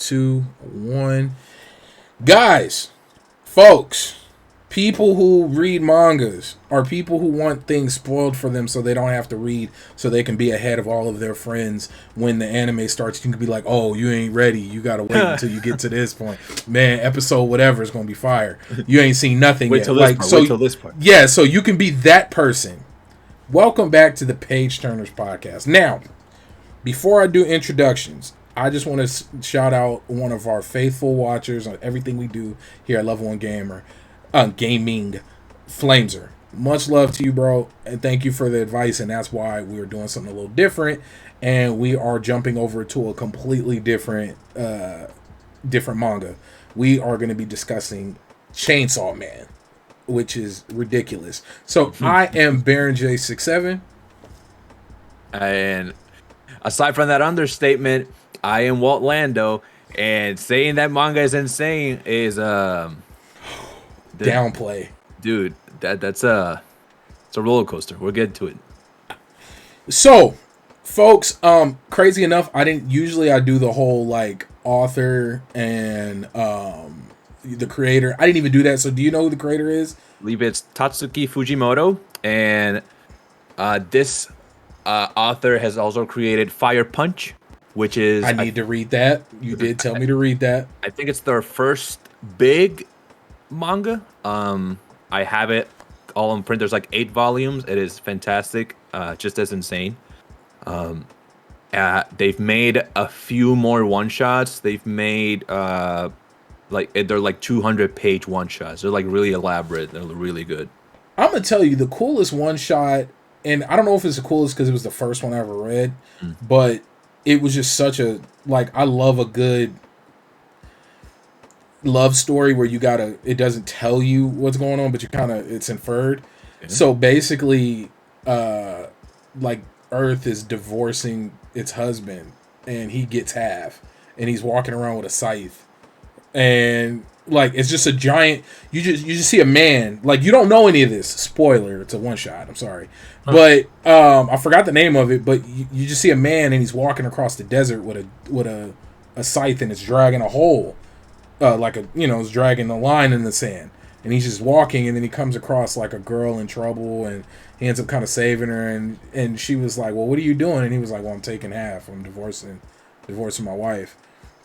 2, 1. Guys, folks, people who read mangas are people who want things spoiled for them so they don't have to read, so they can be ahead of all of their friends. When the anime starts, you can be like, oh, you ain't ready. You got to wait until you get to this point. Man, episode whatever is going to be fire. You ain't seen nothing wait yet. Till this part. Wait till this part. Yeah, so you can be that person. Welcome back to the Page Turners podcast. Now, before I do introductions, I just want to shout out one of our faithful watchers on everything we do here at Level 1 Gaming, Flameser. Much love to you, bro, and thank you for the advice, and that's why we're doing something a little different, and we are jumping over to a completely different manga. We are going to be discussing Chainsaw Man, which is ridiculous. So I am Baron J67. And aside from that understatement, I am Walt Lando, and saying that manga is insane is downplay. Dude, it's a roller coaster. We'll get to it. So, folks, crazy enough, I do the whole like author and the creator. I didn't even do that. So do you know who the creator is? I believe it's Tatsuki Fujimoto, and this author has also created Fire Punch, which is... I need to read that. You did tell me to read that. I think it's their first big manga. I have it all in print. There's like 8 volumes. It is fantastic. Just as insane. They've made a few more one-shots. They've made... they're like 200-page one-shots. They're like really elaborate. They're really good. I'm gonna tell you the coolest one-shot, and I don't know if it's the coolest because it was the first one I ever read, but it was just such a I love a good love story where it doesn't tell you what's going on, but it's inferred. Yeah. So basically, Earth is divorcing its husband, and he gets half, and he's walking around with a scythe. And it's just a giant. You just see a man. You don't know any of this. Spoiler: it's a one shot. I'm sorry, but I forgot the name of it. But you just see a man, and he's walking across the desert with a scythe, and it's dragging a hole, it's dragging a line in the sand, and he's just walking, and then he comes across a girl in trouble, and he ends up kind of saving her, and she was like, "Well, what are you doing?" And he was like, "Well, I'm taking half. I'm divorcing my wife."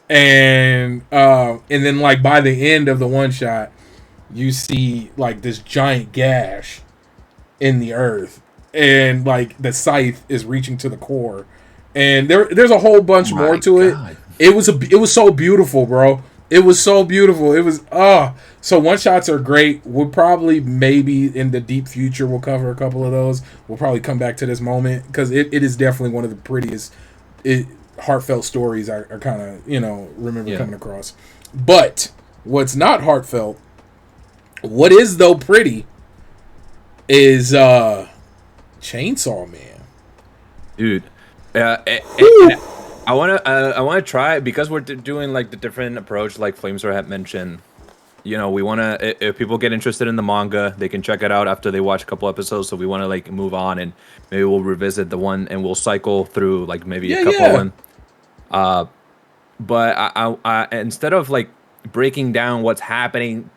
And then by the end of the one shot, you see this giant gash in the earth, and the scythe is reaching to the core, and there's a whole bunch more to God. It was so beautiful, bro. It was so beautiful. It was so one shots are great. We'll probably maybe in the deep future we'll cover a couple of those. We'll probably come back to this moment because it is definitely one of the prettiest heartfelt stories I kind of remember coming across. But what's not heartfelt, what is though pretty, is Chainsaw Man, dude. I wanna try it because we're doing the different approach Flamesor had mentioned. We wanna, if people get interested in the manga, they can check it out after they watch a couple episodes. So we wanna move on, and maybe we'll revisit the one, and we'll cycle through maybe a couple of them. But I instead of breaking down what's happening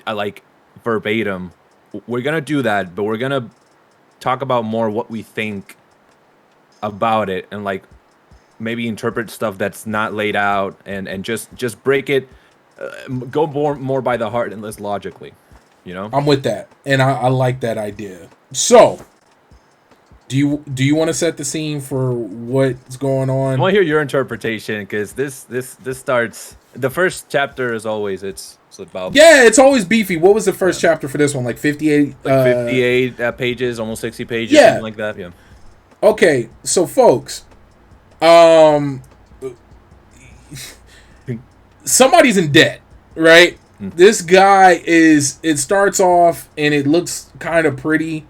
verbatim, we're gonna do that, but we're gonna talk about more what we think about it, and maybe interpret stuff that's not laid out, and just break it, go more by the heart and less logically. I'm with that, and I like that idea. So do you want to set the scene for what's going on? I want to hear your interpretation, because this starts, the first chapter is always it's about, it's always beefy. What was the first chapter for this one? 58 58 pages, almost 60 pages, something like that. Yeah. Okay, so folks, somebody's in debt, right? This guy it starts off and it looks kind of pretty.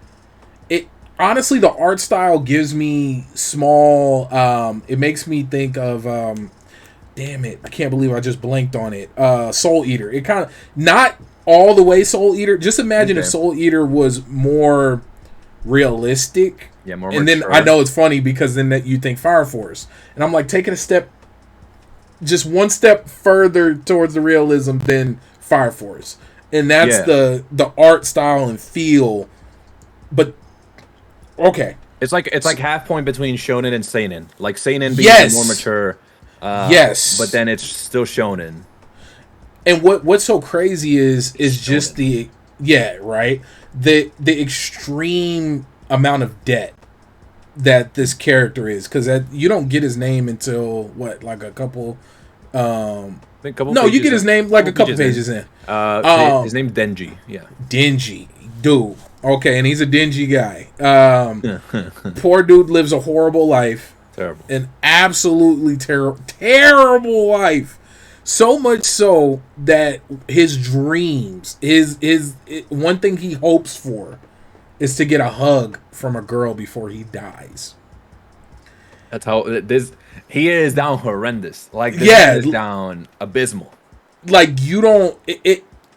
Honestly, the art style gives me small, it makes me think of, damn it, I can't believe I just blanked on it, Soul Eater. It kind of, not all the way Soul Eater, just imagine if Soul Eater was more realistic. Yeah, more and mature. Then I know it's funny because then you think Fire Force. And I'm taking a step just one step further towards the realism than Fire Force, and that's the art style and feel. But okay, it's like half point between shonen and seinen. Like seinen being yes, more mature, yes, but then it's still shonen. And what's so crazy is just the right, the extreme amount of debt that this character is, because you don't get his name until what, like a couple. No, you get his name like a couple pages in. His name's Denji. Yeah, Denji, dude. Okay, and he's a dingy guy. Poor dude lives a horrible life. Terrible. An absolutely terrible life. So much so that his dreams, his one thing he hopes for is to get a hug from a girl before he dies. That's how he is down horrendous. Like this is down abysmal. Like you don't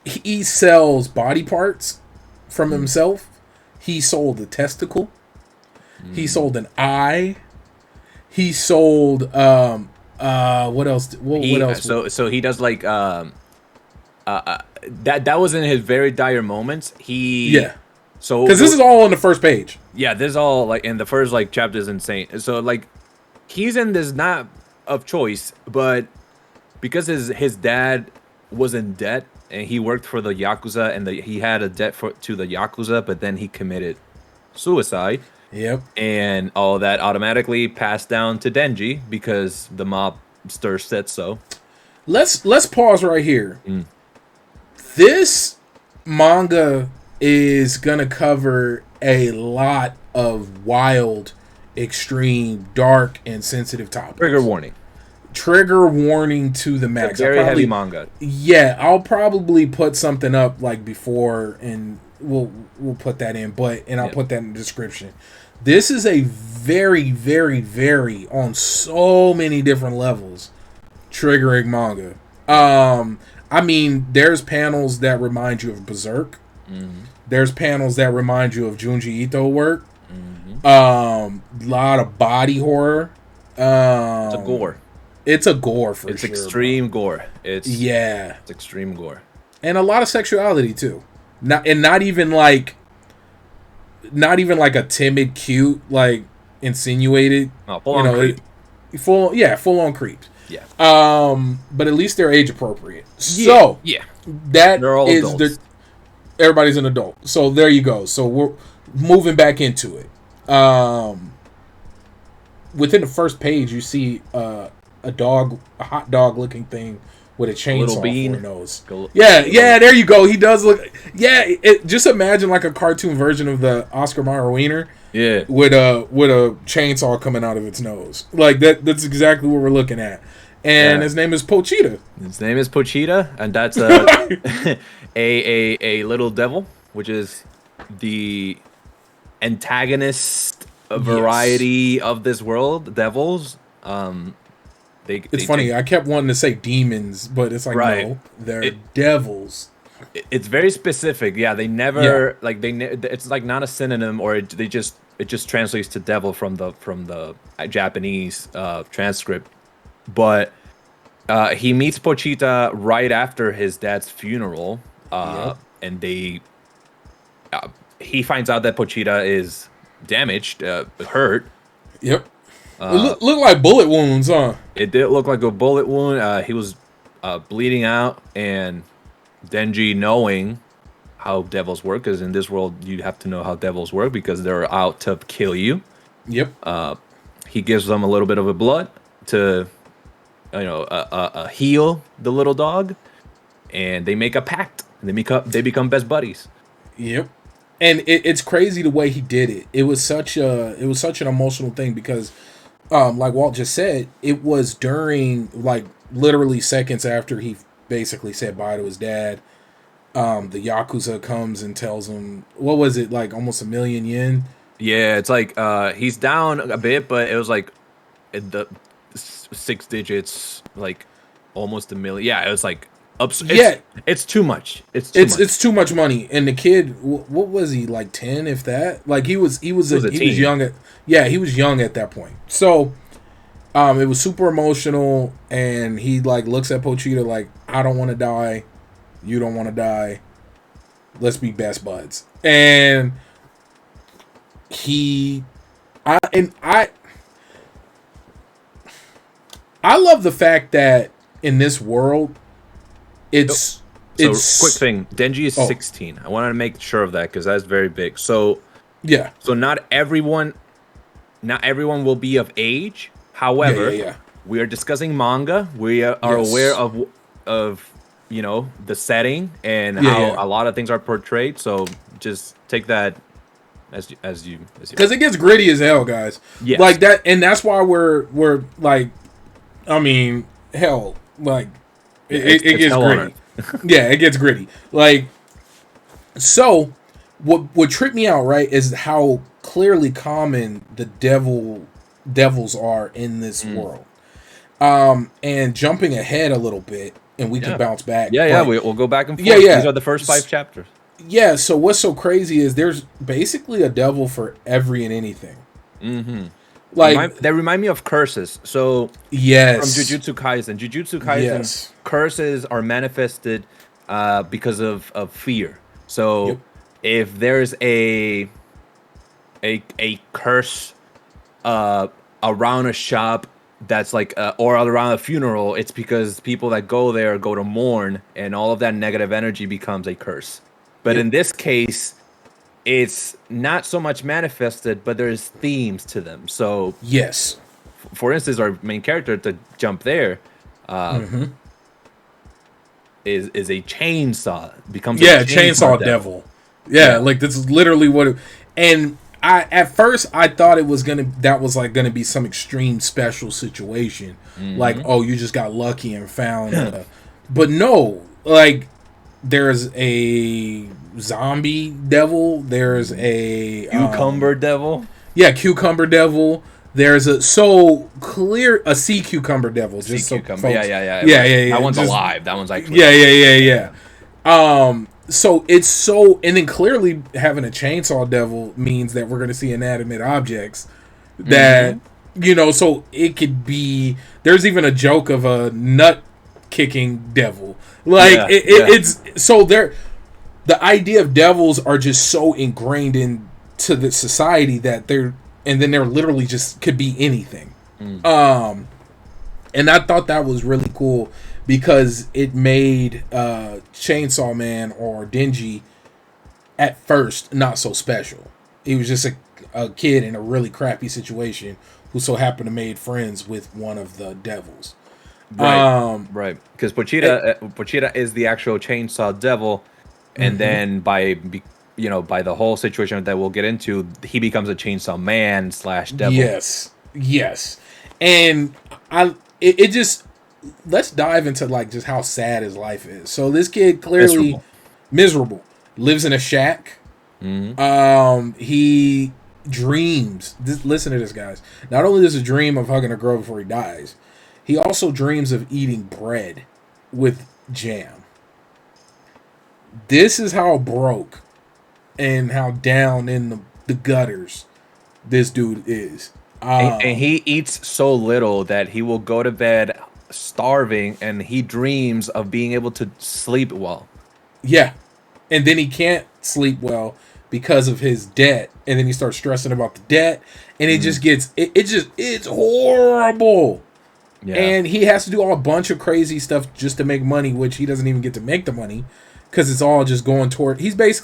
he sells body parts from himself. He sold a testicle. He sold an eye. He sold what else? What else? So he does like that was in his very dire moments. So because this is all on the first page. Yeah, this is all like in the first like chapter is insane. So like he's in this not of choice, but because his dad was in debt and he worked for the Yakuza and he had a debt to the Yakuza, but then he committed suicide. Yep. And all that automatically passed down to Denji because the mobster said so. Let's pause right here. This manga is gonna cover a lot of wild, extreme, dark, and sensitive topics. Trigger warning. Trigger warning to the max. It's a very heavy manga. Yeah, I'll probably put something up like before, and we'll put that in. I'll put that in the description. This is a very, very, very on so many different levels triggering manga. I mean, there's panels that remind you of Berserk. There's panels that remind you of Junji Ito work. Lot of body horror. It's a gore. It's a gore for sure. It's extreme gore. It's extreme gore, and a lot of sexuality too. Not even like a timid, cute, like insinuated. Oh, full on creep. Full on creeps. Yeah. But at least they're age appropriate. So that they're all adults. Everybody's an adult. So there you go. So we're moving back into it. Within the first page, you see a hot dog looking thing with a chainsaw for a nose. Yeah, there you go. He does look. Yeah, just imagine like a cartoon version of the Oscar Mayer wiener. Yeah, with a chainsaw coming out of its nose. Like that. That's exactly what we're looking at. And his name is Pochita. His name is Pochita, and that's a little devil, which is the antagonist variety of this world. Devils. It's funny. I kept wanting to say demons, but it's like no, they're devils. It's very specific. Yeah, they never it's like not a synonym, or it just translates to devil from the Japanese transcript. But he meets Pochita right after his dad's funeral, and he finds out that Pochita is damaged, hurt. Yep. It looked like bullet wounds, huh? It did look like a bullet wound. He was bleeding out, and Denji, knowing how devils work, because in this world you have to know how devils work because they're out to kill you. Yep. He gives them a little bit of a blood to, heal the little dog, and they make a pact. They become best buddies. Yep. And it's crazy the way he did it. It was such an emotional thing because, like Walt just said, it was during like literally seconds after he basically said bye to his dad. The Yakuza comes and tells him, what was it, like almost 1 million yen? Yeah, it's like he's down a bit, but it was like the 6 digits, like almost 1 million. Yeah, it was like it's too much. It's too much money. And the kid, what was he, like 10, if that? Like he was young at he was young at that point. So It was super emotional, and he like looks at Pochita like, I don't want to die, you don't want to die, let's be best buds. And he, I love the fact that in this world, it's So, it's quick thing, Denji is 16. I wanted to make sure of that because that's very big. So, yeah, so not everyone will be of age. However, yeah. we are discussing manga. We are aware of the setting and how a lot of things are portrayed. So just take that as you because it gets gritty as hell, guys. Yes. Like that, and that's why we're like, I mean, hell, like it gets gritty. Yeah, it gets gritty. Like, so what tripped me out, right, is how clearly common the devils are in this world. And jumping ahead a little bit, and we can bounce back. Yeah, we'll go back and forth. Yeah. These are the first 5 chapters. Yeah, so what's so crazy is there's basically a devil for every and anything. Mm-hmm. Like they remind me of curses. So yes, from Jujutsu Kaisen, curses are manifested because of fear. So if there's a curse around a shop that's like or around a funeral, it's because people that go there go to mourn, and all of that negative energy becomes a curse. But in this case, it's not so much manifested, but there's themes to them. So yes, for instance, our main character, to jump there, is a chainsaw, becomes a chainsaw devil. Yeah, like this is literally what and at first I thought it was gonna be some extreme special situation. Like, oh, you just got lucky and found but no, like there's a zombie devil, there's a cucumber devil. Yeah, cucumber devil. There's a sea cucumber devil. Sea just cucumber. So folks, Yeah. That one's alive. That one's actually Yeah. So it's so, and then clearly having a chainsaw devil means that we're going to see inanimate objects that so it could be. There's even a joke of a nut kicking devil. Like it's so there. The idea of devils are just so ingrained into the society that they're literally just could be anything. And I thought that was really cool because it made Chainsaw Man or Denji at first not so special. He was just a kid in a really crappy situation who so happened to made friends with one of the devils. Right. Because Pochita is the actual chainsaw devil, and then by the whole situation that we'll get into, he becomes a chainsaw man / devil. Yes, and it just, let's dive into like just how sad his life is. So this kid clearly miserable, lives in a shack. He dreams. Listen to this, guys. Not only does he dream of hugging a girl before he dies, he also dreams of eating bread with jam. This is how broke and how down in the gutters this dude is. And he eats so little that he will go to bed starving, and he dreams of being able to sleep well. Yeah. And then he can't sleep well because of his debt. And then he starts stressing about the debt. And it just gets, it's horrible. Yeah. And he has to do a bunch of crazy stuff just to make money, which he doesn't even get to make the money because it's all just going toward, he's being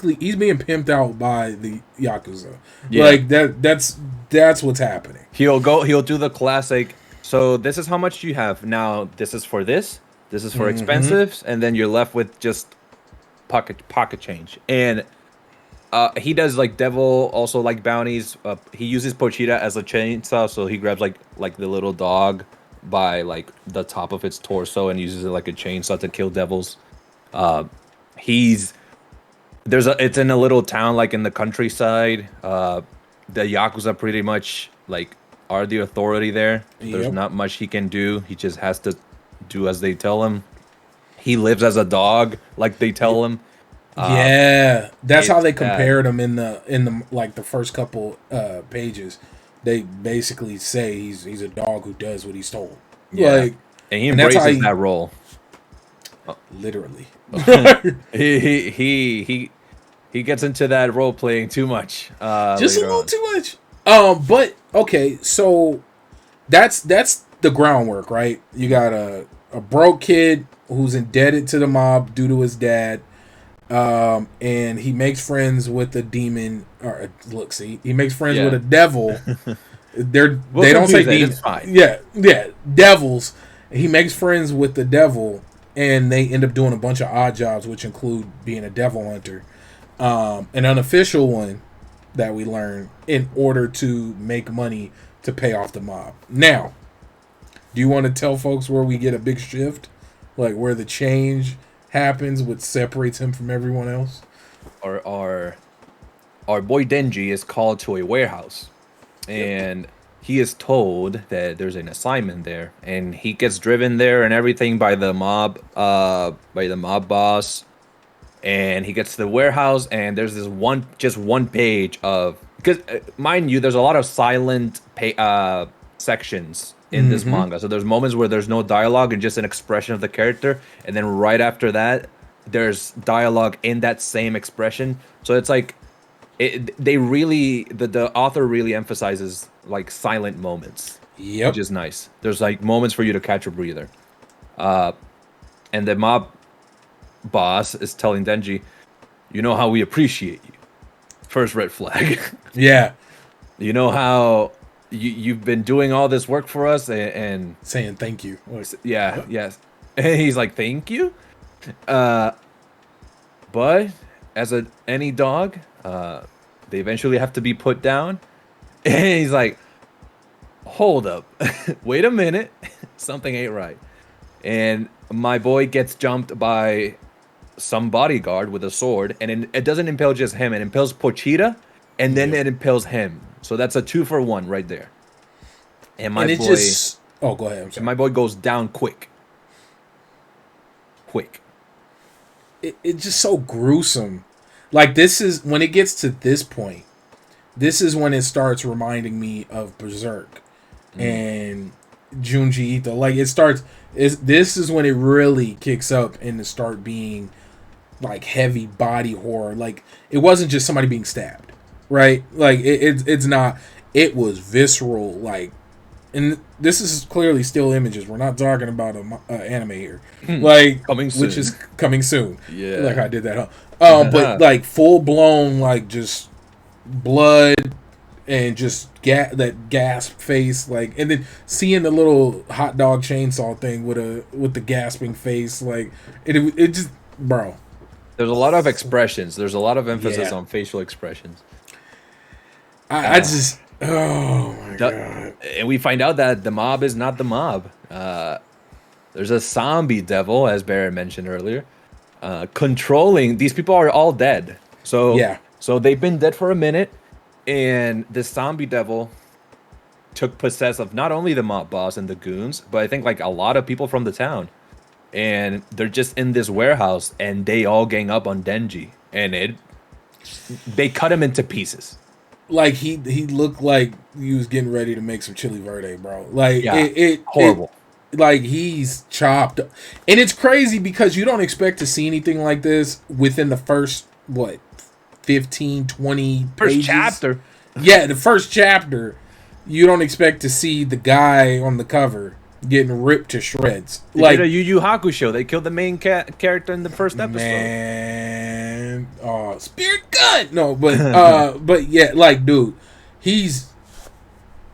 pimped out by the Yakuza. Yeah. Like that's what's happening. He'll do the classic, so this is how much you have. Now this is for this is for expensives, and then you're left with just pocket change. And he does like devil also like bounties. He uses Pochita as a chainsaw, so he grabs like the little dog by like the top of its torso and uses it like a chainsaw to kill devils. It's in a little town like in the countryside. The Yakuza pretty much like are the authority there. Yep. There's not much he can do. He just has to do as they tell him. He lives as a dog, like they tell him. Yeah, that's how they compared him in the like the first couple pages. they basically say he's a dog who does what he's told. Yeah. Like, And he and that's embraces how that role. literally. He gets into that role playing too much. Just a Later little on. too much. But okay, so that's the groundwork, right? You got a broke kid who's indebted to the mob due to his dad. And he makes friends with the demon. Or look, see, he makes friends with a devil. They don't say demons. Yeah, devils. He makes friends with the devil, and they end up doing a bunch of odd jobs, which include being a devil hunter. An unofficial one that we learn in order to make money to pay off the mob. Now, do you want to tell folks where we get a big shift, like where the change happens, which separates him from everyone else? Our boy Denji is called to a warehouse, and he is told that there's an assignment there, and he gets driven there and everything by the mob boss, and he gets to the warehouse, and there's this one page of, because mind you, there's a lot of silent sections in this manga. So there's moments where there's no dialogue and just an expression of the character, and then right after that there's dialogue in that same expression. So it's like the author really emphasizes like silent moments, which is nice. There's like moments for you to catch a breather. And the mob boss is telling Denji, you know how we appreciate you. First red flag. Yeah. You know how you've been doing all this work for us and saying thank you. Yeah, what? Yes. And he's like, thank you? But as any dog, they eventually have to be put down. And he's like, hold up. Wait a minute. Something ain't right. And my boy gets jumped by some bodyguard with a sword, and it doesn't impale just him. It impales Pochita, and then it impales him. So that's a 2-for-1 right there. And my boy... go ahead. I'm sorry. And my boy goes down quick. It's just so gruesome. Like, this is... When it gets to this point, this is when it starts reminding me of Berserk and Junji Ito. Like, it starts... This is when it really kicks up and to start being like heavy body horror. Like, it wasn't just somebody being stabbed, right? Like, it's not. It was visceral. Like, and this is clearly still images. We're not talking about an anime here, like coming soon. Which is coming soon. Yeah, like I did that. But like full blown, like just blood and just that gasp face, like, and then seeing the little hot dog chainsaw thing with the gasping face, like it just, bro. There's a lot of expressions. There's a lot of emphasis on facial expressions. I just, oh my god. And we find out that the mob is not the mob. There's a zombie devil, as Barrett mentioned earlier, controlling. These people are all dead. So they've been dead for a minute, and this zombie devil took possess of not only the mob boss and the goons, but I think like a lot of people from the town. And they're just in this warehouse, and they all gang up on Denji, and they cut him into pieces. Like he looked like he was getting ready to make some chili verde, bro. Like horrible. Like he's chopped, and it's crazy because you don't expect to see anything like this within the first 15, 20 pages. First chapter. Yeah, the first chapter. You don't expect to see the guy on the cover getting ripped to shreds. They did a Yu Yu Hakusho. They killed the main character in the first episode. Man, spirit gun. No, but yeah, like, dude, he's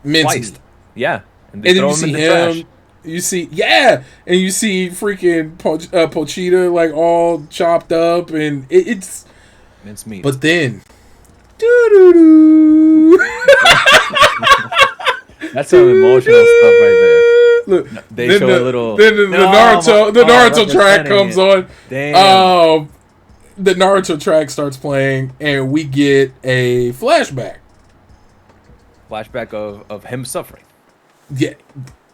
minced. Yeah, and then you see him. Trash. You see, and you see freaking Pochita like all chopped up, and it's mincemeat. But then, doo. That's some emotional stuff right there. Look, they show a little. Then the Naruto track comes on. Damn. The Naruto track starts playing, and we get a flashback. Flashback of him suffering. Yeah,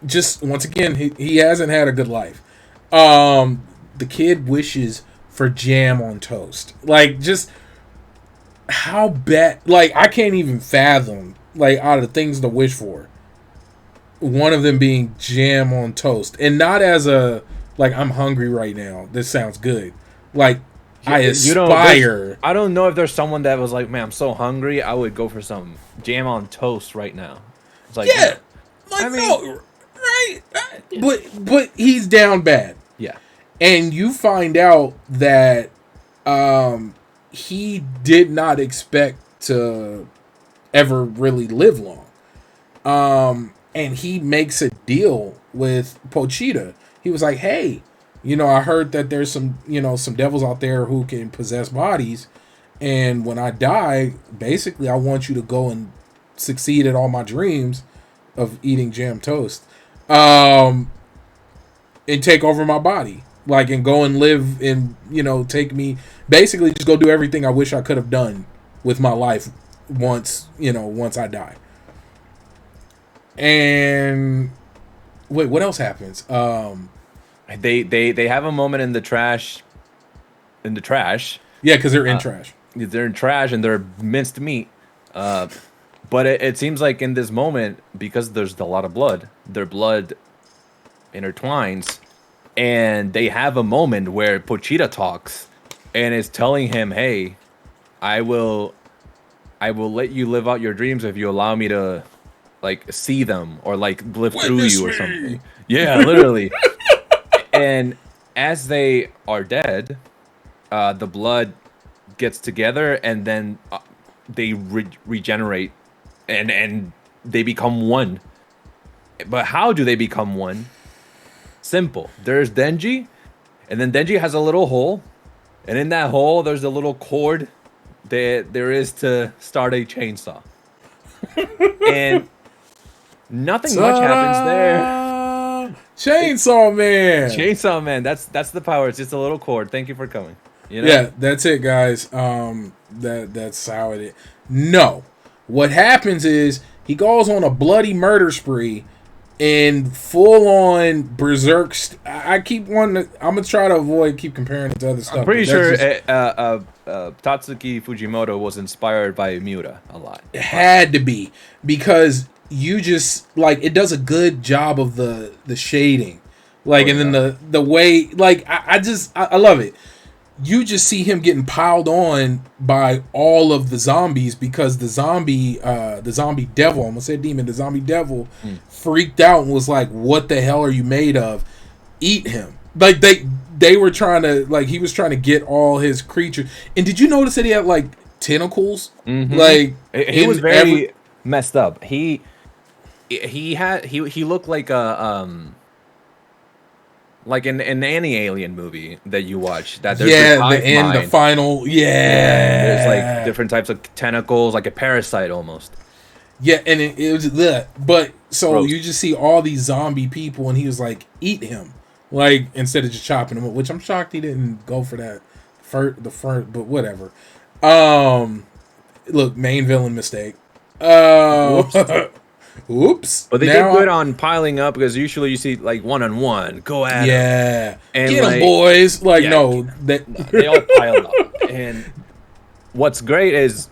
just once again, he hasn't had a good life. The kid wishes for jam on toast. Like, just how bad. Like, I can't even fathom like out of the things to wish for. One of them being jam on toast, and not as a like I'm hungry right now. This sounds good. Like I aspire. I don't know if there's someone that was like, man, I'm so hungry. I would go for some jam on toast right now. It's like, yeah, like I mean, no, right? But he's down bad. Yeah, and you find out that he did not expect to ever really live long. And he makes a deal with Pochita. He was like, hey, I heard that there's some devils out there who can possess bodies. And when I die, basically, I want you to go and succeed at all my dreams of eating jam toast. And take over my body. Like, and go and live and, take me, basically just go do everything I wish I could have done with my life once I die. And wait, what else happens? They have a moment in the trash. Yeah, because they're in trash. They're in trash and they're minced meat. But it seems like in this moment, because there's a lot of blood, their blood intertwines, and they have a moment where Pochita talks and is telling him, "Hey, I will let you live out your dreams if you allow me to." Like see them or like live through you or something. Yeah, literally. And as they are dead, the blood gets together and then they regenerate and they become one. But how do they become one? Simple. There's Denji, and then Denji has a little hole, and in that hole there's a little cord that there is to start a chainsaw. And nothing much happens there. Chainsaw Man. Chainsaw Man. That's the power. It's just a little cord. Thank you for coming. Yeah, that's it, guys. That's how it is. No, what happens is he goes on a bloody murder spree and full on berserk. I keep wanting to. I'm gonna try to keep comparing it to other stuff. I'm pretty sure Tatsuki Fujimoto was inspired by Miura a lot. It had to be because. You just like it does a good job of the shading, like, and then the way, like, I love it. You just see him getting piled on by all of the zombies because the zombie devil, I'm gonna say demon, the zombie devil freaked out and was like, "What the hell are you made of? Eat him!" Like they were trying to, like, he was trying to get all his creatures. And did you notice that he had like tentacles? Mm-hmm. Like he was very messed up. He looked like a like in any alien movie that you watch. That there's the final, there's like different types of tentacles, like a parasite almost. Yeah, and it was that. But so Gross. You just see all these zombie people, and he was like, "Eat him!" Like instead of just chopping him up, which I'm shocked he didn't go for that. But whatever. Look, main villain mistake. Oops. But they did good on piling up because usually you see like 1-on-1 go at them. Yeah, and get them, boys. Like no, they all piled up. And what's great is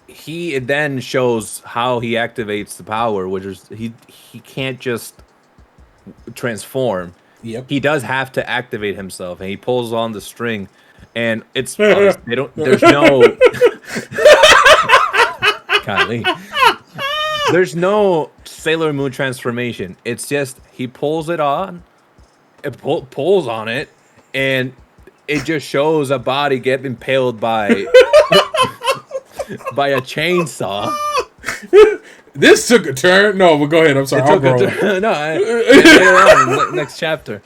he then shows how he activates the power, which is he can't just transform. Yep. He does have to activate himself, and he pulls on the string, and it's there's no golly. There's no Sailor Moon transformation. It's just he pulls it on, pulls on it, and it just shows a body get impaled by by a chainsaw. This took a turn. No, but go ahead. I'm sorry. Next chapter.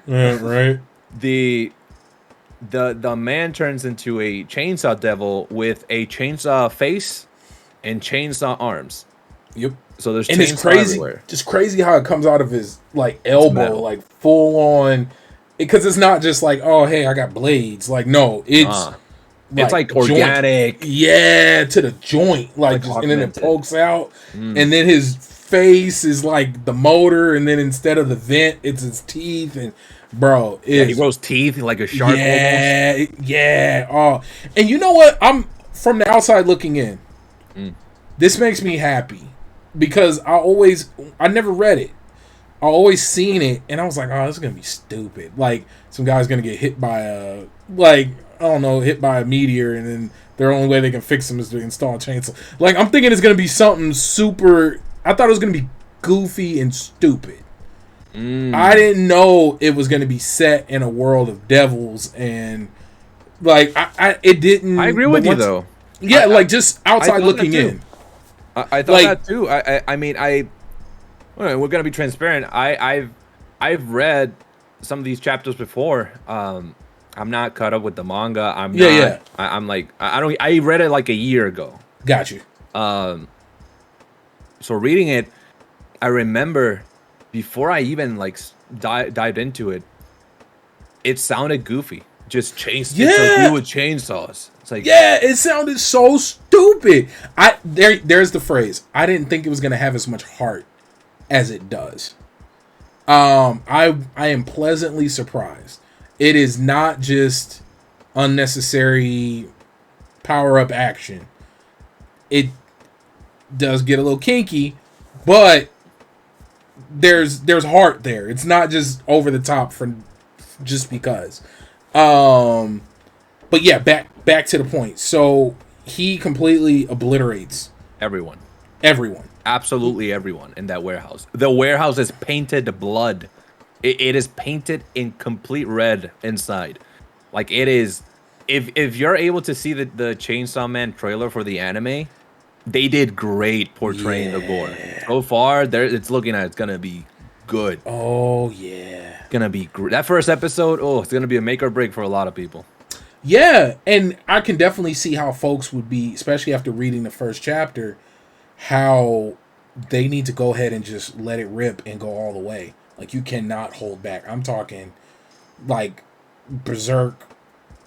Yeah, right. The man turns into a chainsaw devil with a chainsaw face and chainsaw arms. Yep. So there's and chainsaw it's crazy, everywhere. just crazy how it comes out of his like elbow, like full on. Because it's not just like, oh hey, I got blades. Like no, it's like organic. Yeah, to the joint, like just, and then it pokes out, and then his face is like the motor, and then instead of the vent, it's his teeth, and bro, he grows teeth like a shark. Yeah, almost. Yeah. Oh, and you know what? I'm from the outside looking in. This makes me happy because I never read it. I always seen it, and I was like, oh, this is gonna be stupid. Like some guy's gonna get hit by hit by a meteor, and then the only way they can fix him is to install a chainsaw. Like I'm thinking it's gonna be something super. I thought it was gonna be goofy and stupid. I didn't know it was gonna be set in a world of devils and like it didn't. I agree with you though. Yeah, just outside looking in. I thought that too. I mean, we're gonna be transparent. I've read some of these chapters before. I'm not caught up with the manga. I'm like I read it like a year ago. Got you. So reading it, I remember before I even like dived into it, it sounded goofy. Just chased it so with chainsaws. It's like it sounded so stupid. There's the phrase. I didn't think it was gonna have as much heart as it does. I am pleasantly surprised. It is not just unnecessary power up action. It does get a little kinky, but there's heart there. It's not just over the top for just because. But yeah, back to the point. So he completely obliterates everyone. Absolutely everyone in that warehouse. The warehouse is painted blood. It is painted in complete red inside. Like it is. If you're able to see the Chainsaw Man trailer for the anime, they did great portraying the gore. So far, it's looking at it's gonna be good. Oh yeah, gonna be great. That first episode, it's gonna be a make or break for a lot of people. Yeah, and I can definitely see how folks would be, especially after reading the first chapter, how they need to go ahead and just let it rip and go all the way. Like, you cannot hold back. I'm talking, like, Berserk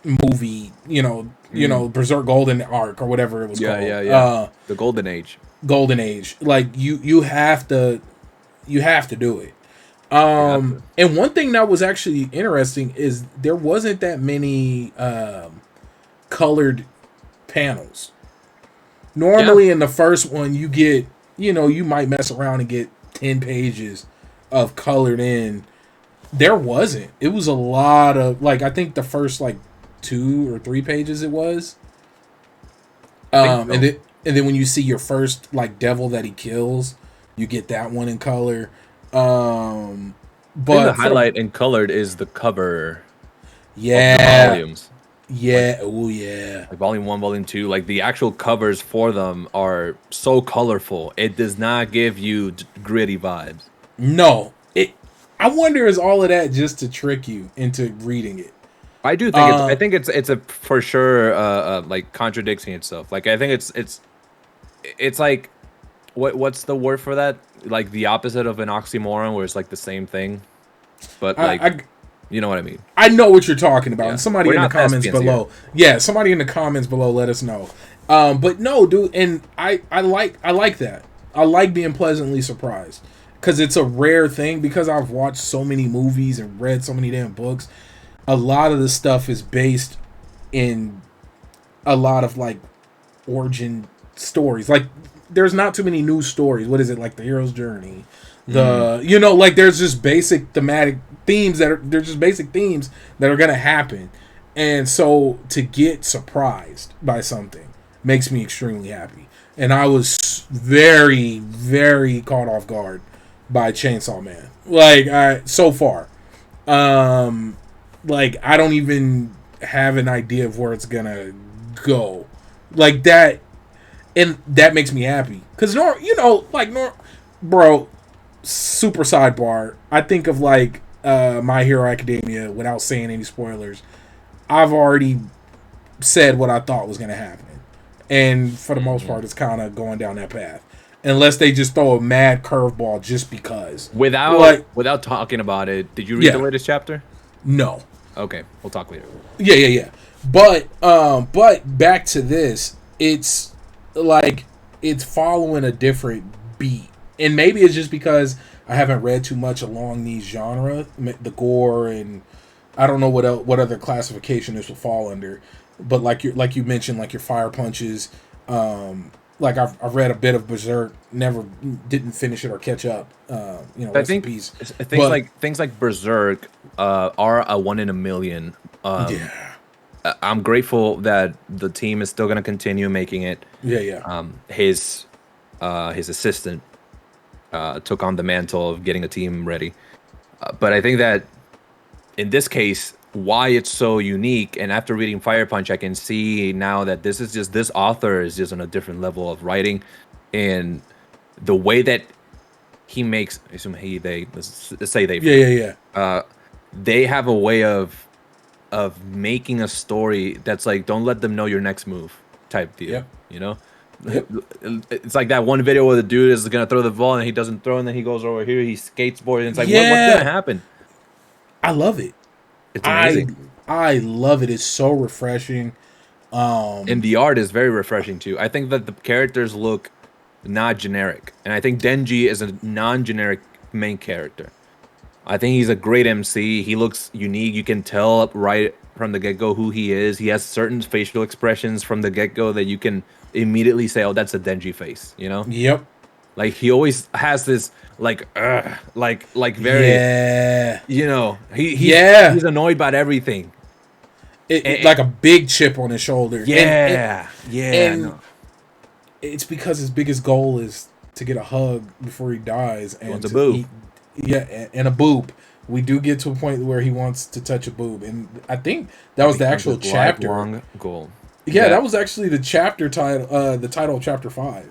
movie, Berserk Golden Arc or whatever it was called. Yeah. The Golden Age. Golden Age. Like, you have to do it. And one thing that was actually interesting is there wasn't that many colored panels. Normally in the first one you get, you might mess around and get 10 pages of colored in. There wasn't. It was a lot of, like, I think the first, like, 2 or 3 pages it was. And then when you see your first, like, devil that he kills, you get that one in color. But the highlight in colored is the cover. Yeah. Of the volumes. Yeah. Oh yeah. Like volume 1, volume 2, like the actual covers for them are so colorful. It does not give you gritty vibes. No. I wonder is all of that just to trick you into reading it. I do think I think it's a for sure like contradicting itself. Like I think it's like what's the word for that? Like the opposite of an oxymoron, where it's like the same thing, but like you know what I mean. I know what you're talking about. Yeah. And somebody in the comments below, here. Somebody in the comments below, let us know. But no, dude, and I like that. I like being pleasantly surprised because it's a rare thing. Because I've watched so many movies and read so many damn books. A lot of the stuff is based in a lot of like origin stories. Like, there's not too many new stories. What is it, like the hero's journey? Like there's just basic thematic themes they're just basic themes that are gonna happen. And so to get surprised by something makes me extremely happy. And I was very, very caught off guard by Chainsaw Man. Like so far. Like I don't even have an idea of where it's gonna go. Like that. And that makes me happy. Because, bro, super sidebar. I think of, like, My Hero Academia without saying any spoilers. I've already said what I thought was going to happen. And for the most part, it's kind of going down that path. Unless they just throw a mad curveball just because. Without talking about it, did you read the latest chapter? No. Okay, we'll talk later. Yeah. But back to this, it's like it's following a different beat, and maybe it's just because I haven't read too much along these genre, the gore, and I don't know what other classification this will fall under. But like you mentioned, like your fire punches, like I've read a bit of Berserk, never didn't finish it or catch up. I Rest in think peace. things like Berserk are a 1 in a million. Um, Yeah, I'm grateful that the team is still going to continue making it. yeah. His assistant took on the mantle of getting a team ready. But I think that in this case, why it's so unique, and after reading Fire Punch, I can see now that this author is just on a different level of writing, and the way that he makes, I assume let's say they, Yeah. they have a way of making a story that's like, don't let them know your next move type deal, Yep. you know? Yep. It's like that one video where the dude is gonna throw the ball and he doesn't throw, and then he goes over here, he skateboards, and it's like, what's Yeah. gonna happen? I love it. It's amazing. I love it. It's so refreshing. And the art is very refreshing too. I think that the characters look not generic, and I think Denji is a non-generic main character. I think he's a great MC. He looks unique. You can tell right from the get-go who he is. He has certain facial expressions from the get-go that you can immediately say, "Oh, that's a Denji face," you know? Yep. Like he always has this like very, Yeah. he's annoyed about everything. Like a big chip on his shoulder. Yeah. And No. it's because his biggest goal is to get a hug before he dies, and wants a boob. And a boob. We do get to a point where he wants to touch a boob, and I think that was the actual chapter. Lifelong goal. Yeah, that was actually the chapter title. The title of chapter 5.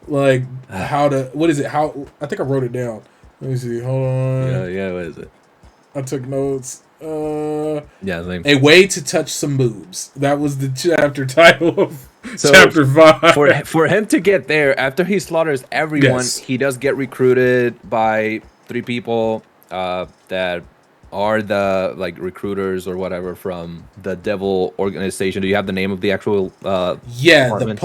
Like how to. What is it? How I think I wrote it down. Let me see. Hold on. Yeah. What is it? I took notes. Same. A way to touch some boobs. That was the chapter title of chapter 5. For him to get there, after he slaughters everyone, he does get recruited by 3 people that are the like recruiters or whatever from the Devil organization. Do you have the name of the actual department?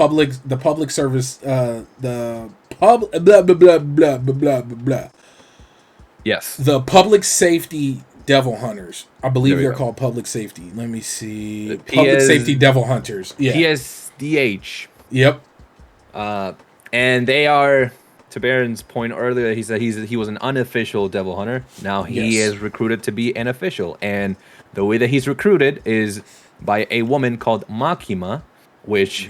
the public service the pub blah blah blah blah blah blah blah. Yes. The public safety devil hunters. I believe they're called public safety. Let me see. Public safety devil hunters. Yeah. PSDH. Yep. And they are, to Baron's point earlier, he said he was an unofficial devil hunter. Now he is recruited to be an official. And the way that he's recruited is by a woman called Makima, which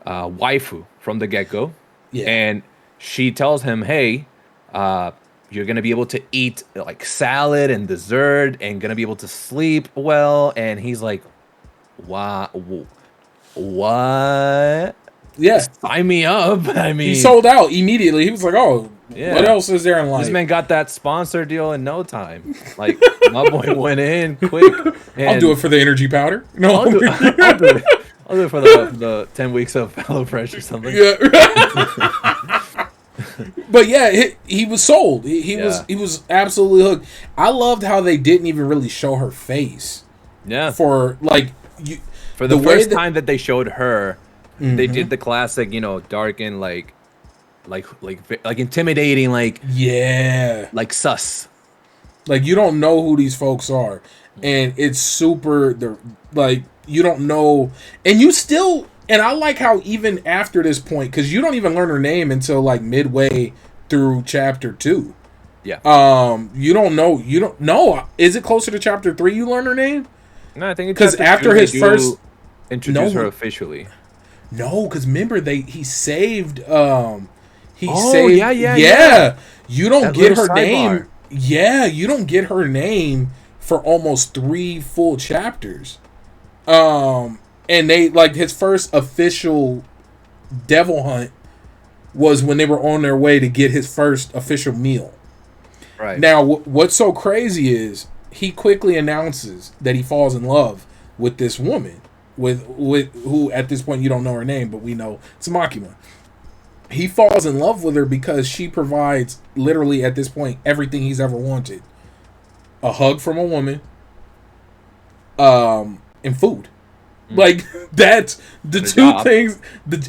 waifu from the get-go. Yeah. And she tells him, hey, you're going to be able to eat like salad and dessert and going to be able to sleep well. And he's like, wow, what? Yeah. Sign me up. I mean, he sold out immediately. He was like, oh, what else is there in life? This man got that sponsor deal in no time. Like, my boy went in quick. I'll do it for the energy powder. No, I'll do it. I'll do it for the 10 weeks of HelloFresh or something. Yeah. But yeah, he was sold. He was absolutely hooked. I loved how they didn't even really show her face. Yeah. For like the first time that they showed her, they did the classic, dark and like intimidating, like like sus. Like you don't know who these folks are, and it's super. Like you don't know, and you still. And I like how even after this point, because you don't even learn her name until like midway through chapter 2. Yeah. You don't know. You don't know. Is it closer to chapter 3? You learn her name? No, I think because after his first introduce her officially. No, because remember he saved. Yeah. You don't get her name. Yeah, you don't get her name for almost 3 full chapters. And they like his first official devil hunt was when they were on their way to get his first official meal. Right. Now, what's so crazy is he quickly announces that he falls in love with this woman, with who at this point you don't know her name, but we know it's Makima. He falls in love with her because she provides literally at this point everything he's ever wanted: a hug from a woman, and food. Like that's the 2 job. Things,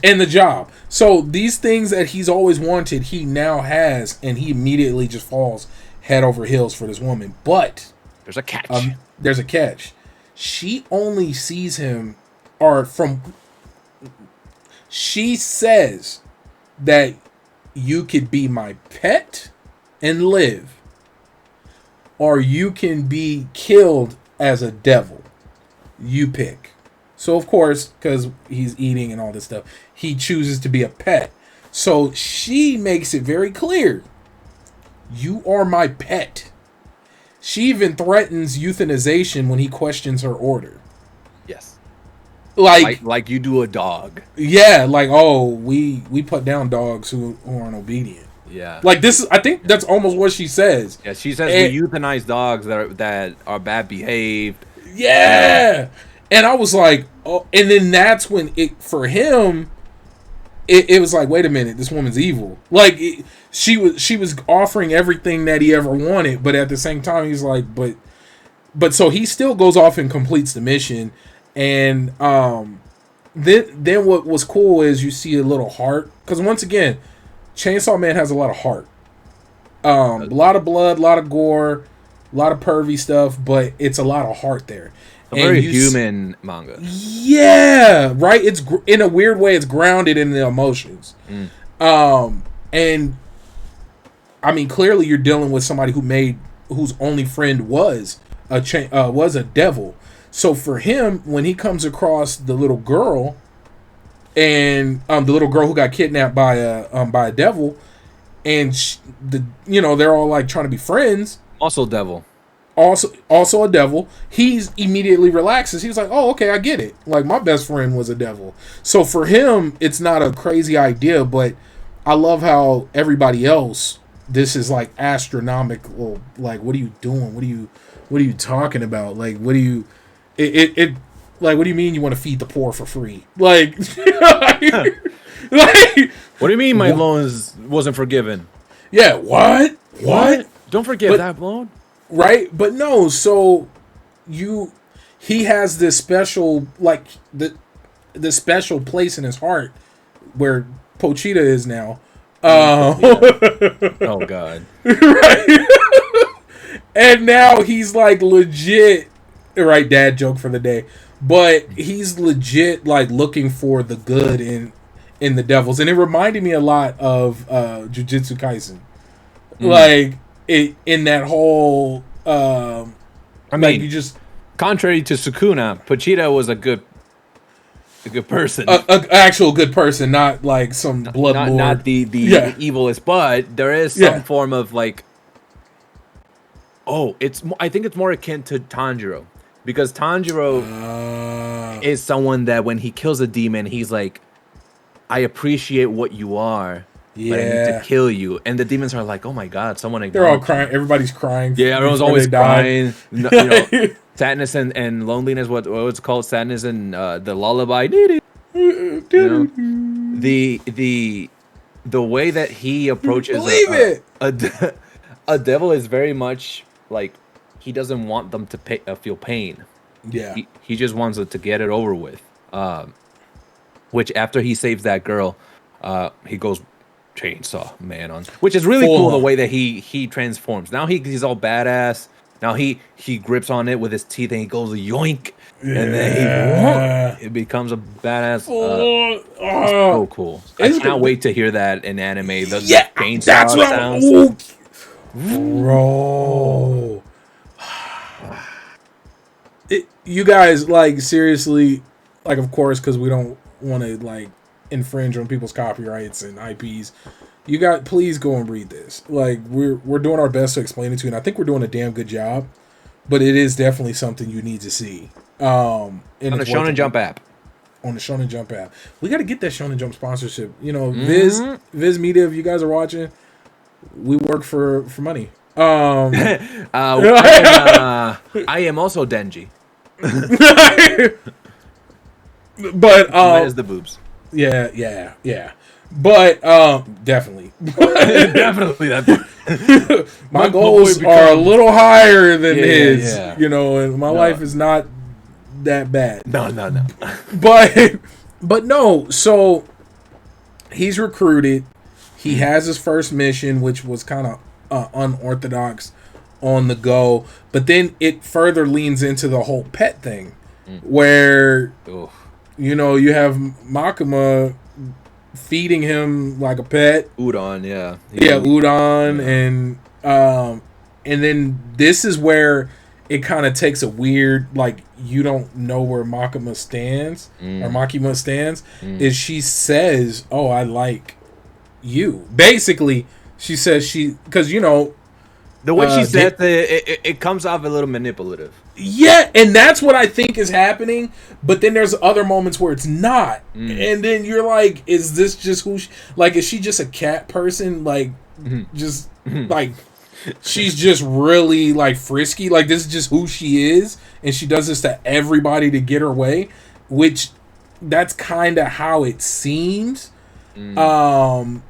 and the job. So these things that he's always wanted, he now has, and he immediately just falls head over heels for this woman. But there's a catch. There's a catch. She only sees him, or from. She says that you could be my pet and live, or you can be killed as a devil. You pick. So, of course, because he's eating and all this stuff, he chooses to be a pet. So she makes it very clear. You are my pet. She even threatens euthanization when he questions her order. Yes. Like you do a dog. Yeah, like, oh, we put down dogs who aren't obedient. Yeah. Like, this is, I think that's almost what she says. Yeah, she says we euthanize dogs that are bad behaved. Yeah. And I was like, oh, and then that's when for him, it was like, wait a minute, this woman's evil. Like, she was offering everything that he ever wanted, but at the same time, he's like, but so he still goes off and completes the mission. And then what was cool is you see a little heart, because once again, Chainsaw Man has a lot of heart. A lot of blood, a lot of gore, a lot of pervy stuff, but it's a lot of heart there. A very human manga. Yeah, right. It's in a weird way. It's grounded in the emotions. And I mean, clearly you're dealing with somebody whose only friend was a devil. So for him, when he comes across the little girl, and the little girl who got kidnapped by a devil, and they're all like trying to be friends. Also devil. Also a devil. He's immediately relaxes. He's like, oh, okay, I get it. Like, my best friend was a devil. So for him, it's not a crazy idea, but I love how everybody else, this is like astronomical. Like, what are you doing? What are you talking about? Like, what do you like, what do you mean you want to feed the poor for free? Like, like, what do you mean my loans wasn't forgiven? Yeah, what? Don't forgive that loan. Right? But no, so he has this special, like, the special place in his heart where Pochita is now. Oh God. Right? And now he's like legit, right, dad joke for the day. But he's legit like looking for the good in the devils. And it reminded me a lot of Jujutsu Kaisen. Like, in that whole I mean, like, you just, contrary to Sukuna, Pochita was a good person, a actual good person, not like some blood lord, not the evilest, but there is some form of like, I think it's more akin to Tanjiro, because Tanjiro is someone that when he kills a demon, he's like, I appreciate what you are. Yeah. But I need to kill you. And the demons are like, oh my God, someone. They're all crying. Everybody's crying. Yeah, everyone's always crying. Sadness and loneliness, what's called sadness and the lullaby. The way that he approaches a devil is very much like he doesn't want them to feel pain. Yeah. He just wants it to get it over with. Which after he saves that girl, he goes Chainsaw Man on, which is really cool the way that he transforms. Now he's all badass. Now he grips on it with his teeth and he goes yoink, and then it becomes a badass. So cool! I cannot wait to hear that in anime. The chainsaw that's what sounds. Bro, you guys, like, seriously, like, of course, because we don't want to like infringe on people's copyrights and IPs. Please go and read this. Like, we're doing our best to explain it to you, and I think we're doing a damn good job. But it is definitely something you need to see. On the Shonen Jump app. On the Shonen Jump app, we got to get that Shonen Jump sponsorship. You know, Viz Media. If you guys are watching, we work for money. I am also Denji. But minus the boobs. Yeah. But definitely that. My goals are a little higher than his, and my life is not that bad. No. But no. So he's recruited. He has his first mission, which was kind of unorthodox, on the go. But then it further leans into the whole pet thing, where you have Makima feeding him like a pet. Udon, yeah. Udon, yeah. and then this is where it kind of takes a weird, like, you don't know where Makima stands. Is she says, "Oh, I like you." Basically, she says because the way she said it comes off a little manipulative. Yeah, and that's what I think is happening. But then there's other moments where it's not, and then you're like, "Is this just who? Is she just a cat person? Like, just like." She's just really like frisky. Like, this is just who she is, and she does this to everybody to get her way, which that's kind of how it seems. But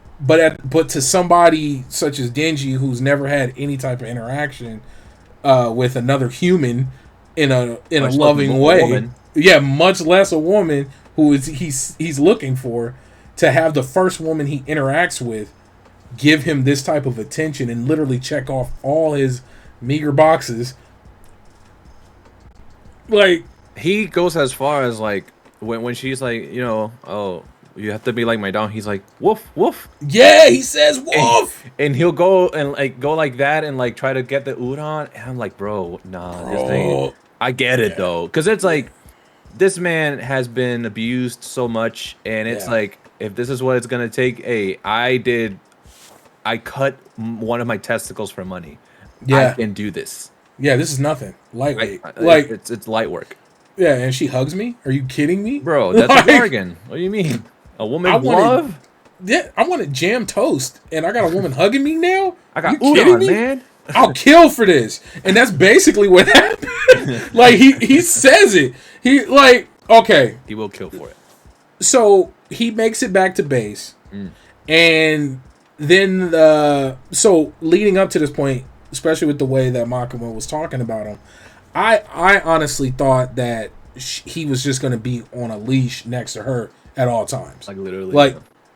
to somebody such as Denji, who's never had any type of interaction with another human in a loving way, woman. Much less a woman who he's looking for, to have the first woman he interacts with give him this type of attention and literally check off all his meager boxes. Like, he goes as far as like when she's like, oh, you have to be like my dog. He's like, woof woof. Yeah, he says woof, and he'll go like that and like try to get the udon. And I'm like, bro, this thing. I get it though, because it's like this man has been abused so much, and it's like, if this is what it's gonna take, I cut one of my testicles for money. I can do this. Yeah, this is nothing. Lightweight. It's light work. Yeah, and she hugs me? Are you kidding me? Bro, that's a bargain. What do you mean? A woman glove? I wanted jam toast, and I got a woman hugging me now? I got udon, man. I'll kill for this. And that's basically what happened. Like, he says it. Okay. He will kill for it. So, he makes it back to base, and then so leading up to this point, especially with the way that Makima was talking about him, I honestly thought that he was just going to be on a leash next to her at all times. Like, literally.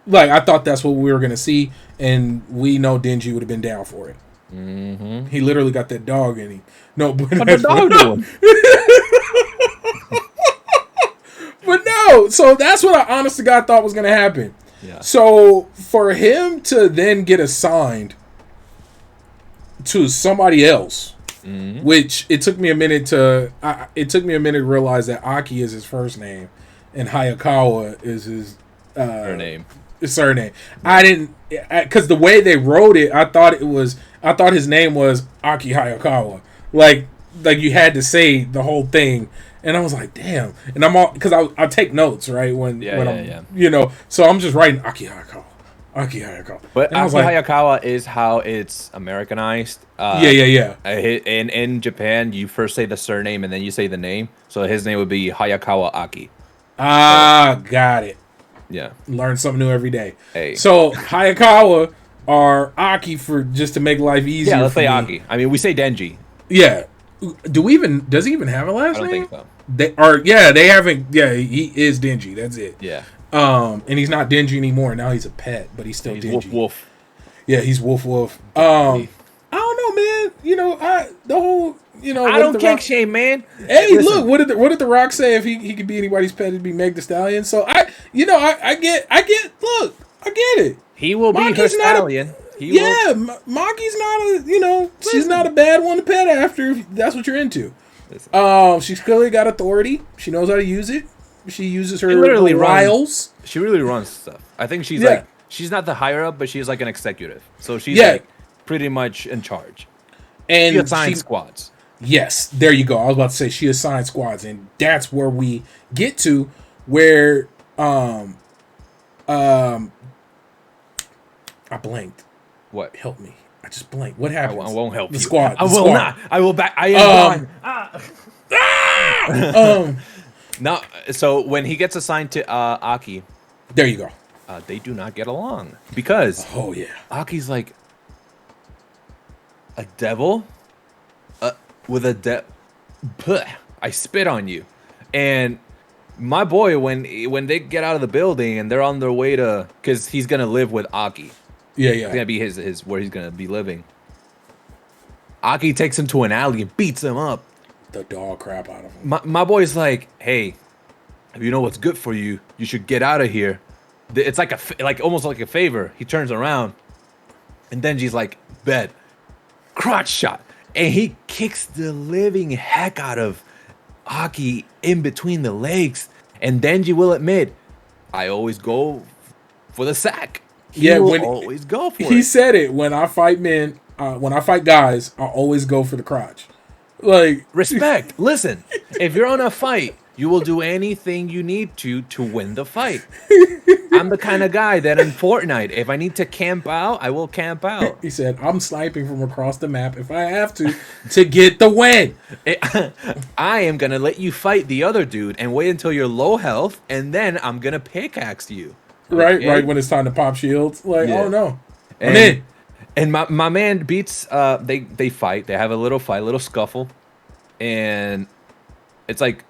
Like I thought that's what we were going to see, and we know Denji would have been down for it. Mm-hmm. He literally got that dog in him. No, but what the dog doing? But no, so that's what I honest to God thought was going to happen. Yeah. So for him to then get assigned to somebody else, which it took me a minute to realize that Aki is his first name and Hayakawa is his surname. I didn't, because the way they wrote it, I thought his name was Aki Hayakawa. Like you had to say the whole thing. And I was like, damn. And I'm all, because I take notes, right? When I'm, so I'm just writing Aki Hayakawa. But Aki Hayakawa is how it's Americanized. In Japan, you first say the surname and then you say the name. So his name would be Hayakawa Aki. Got it. Yeah. Learn something new every day. Hey. So Hayakawa are Aki for just to make life easier. Yeah, let's say Aki. I mean, we say Denji. Yeah. Does he even have a last name? I don't think so. They haven't. Yeah, he is Denji. That's it. Yeah. And he's not Denji anymore. Now he's a pet, but he's still Denji. Woof. Yeah, he's woof. I don't know, man. I don't kink shame, man. Hey, listen. Look, what did the Rock say? If he could be anybody's pet, it'd be Meg the Stallion. So I get. Look, I get it. He will be her stallion. Maki's not she's not a bad one to pet after, if that's what you're into. She's clearly got authority. She knows how to use it. She uses her wiles. She really runs stuff. I think she's she's not the higher up, but she's like an executive. So she's like pretty much in charge. And she assigns squads. Yes, there you go. I was about to say she assigns squads, and that's where we get to where I blanked. What? Help me. I just blanked. What happened? I won't help you. The squad. I will not. I will back. I am gone. No, so when he gets assigned to Aki. There you go. They do not get along. Because Aki's like a devil with a I spit on you. And my boy, when they get out of the building and they're on their way to, because he's going to live with Aki. Yeah. It's gonna be his where he's gonna be living. Aki takes him to an alley and beats him up. The dog crap out of him. My boy's like, hey, if you know what's good for you, you should get out of here. it's like almost like a favor. He turns around, and Denji's like, bet, crotch shot, and he kicks the living heck out of Aki in between the legs. And Denji will admit, I always go for the sack. He will always go for it. He said it, when I fight men, when I fight guys, I always go for the crotch. Like, respect. Listen, if you're on a fight, you will do anything you need to win the fight. I'm the kind of guy that in Fortnite, if I need to camp out, I will camp out. He said, I'm sniping from across the map if I have to get the win. I am going to let you fight the other dude and wait until you're low health, and then I'm going to pickaxe you. Okay? Right when it's time to pop shields. Like, oh no. I'm in. And my man beats, they fight. They have a little fight, a little scuffle. And it's like,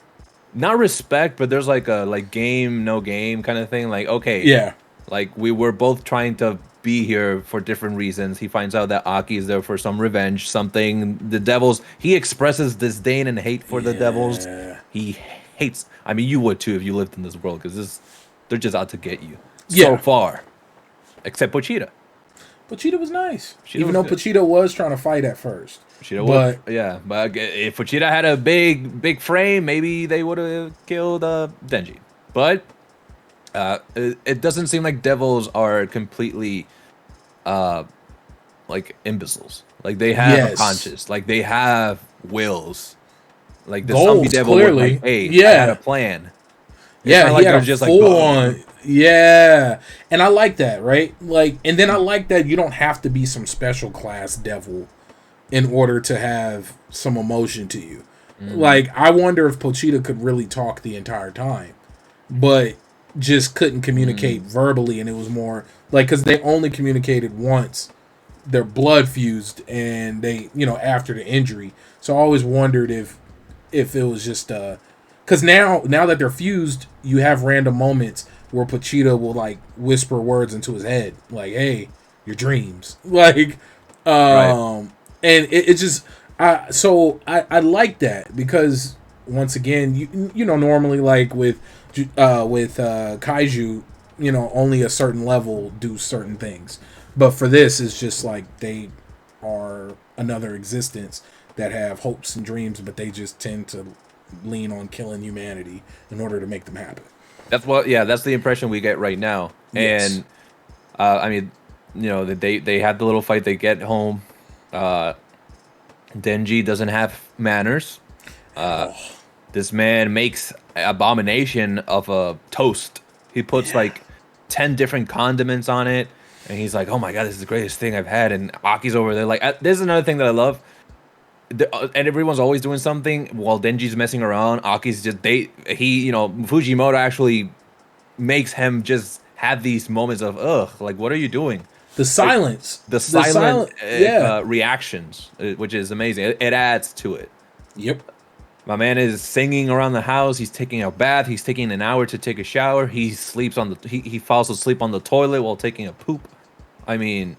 not respect, but there's like a game, no game kind of thing. Like, okay. Yeah. Like, we were both trying to be here for different reasons. He finds out that Aki is there for some revenge, something. The devils, he expresses disdain and hate for the devils. He hates, I mean, you would too if you lived in this world, because they're just out to get you. So far. Except Pochita. Pochita was nice. Even though Pochita was trying to fight at first. But if Pochita had a big frame, maybe they would have killed Denji. But it doesn't seem like devils are completely like imbeciles. like they have a conscience, like they have wills. Like the zombie devil was like, hey, I had a plan. Yeah, he had a full on. Yeah, and I like that, right? Like, and then I like that you don't have to be some special class devil in order to have some emotion to you. Mm-hmm. Like, I wonder if Pochita could really talk the entire time, but just couldn't communicate verbally, and it was more like, because they only communicated once. Their blood fused, and they, you know, after the injury. So I always wondered if it was just because now that they're fused, you have random moments where Pochita will like whisper words into his head, like, "Hey, your dreams," like, right. And it just, I like that because once again, you know, normally like with kaiju, you know, only a certain level do certain things, but for this, it's just like they are another existence that have hopes and dreams, but they just tend to lean on killing humanity in order to make them happen. That's the impression we get right now. Yes. And I mean, you know, they have the little fight. They get home. Denji doesn't have manners. This man makes an abomination of a toast. He puts like 10 different condiments on it, and he's like, "Oh my god, this is the greatest thing I've had." And Aki's over there like, "This is another thing that I love." And everyone's always doing something while Denji's messing around. Aki's just Fujimoto actually makes him just have these moments of like, what are you doing? The silence, the silent reactions, which is amazing. It adds to it. Yep. My man is singing around the house. He's taking a bath. He's taking an hour to take a shower. He sleeps he falls asleep on the toilet while taking a poop. I mean,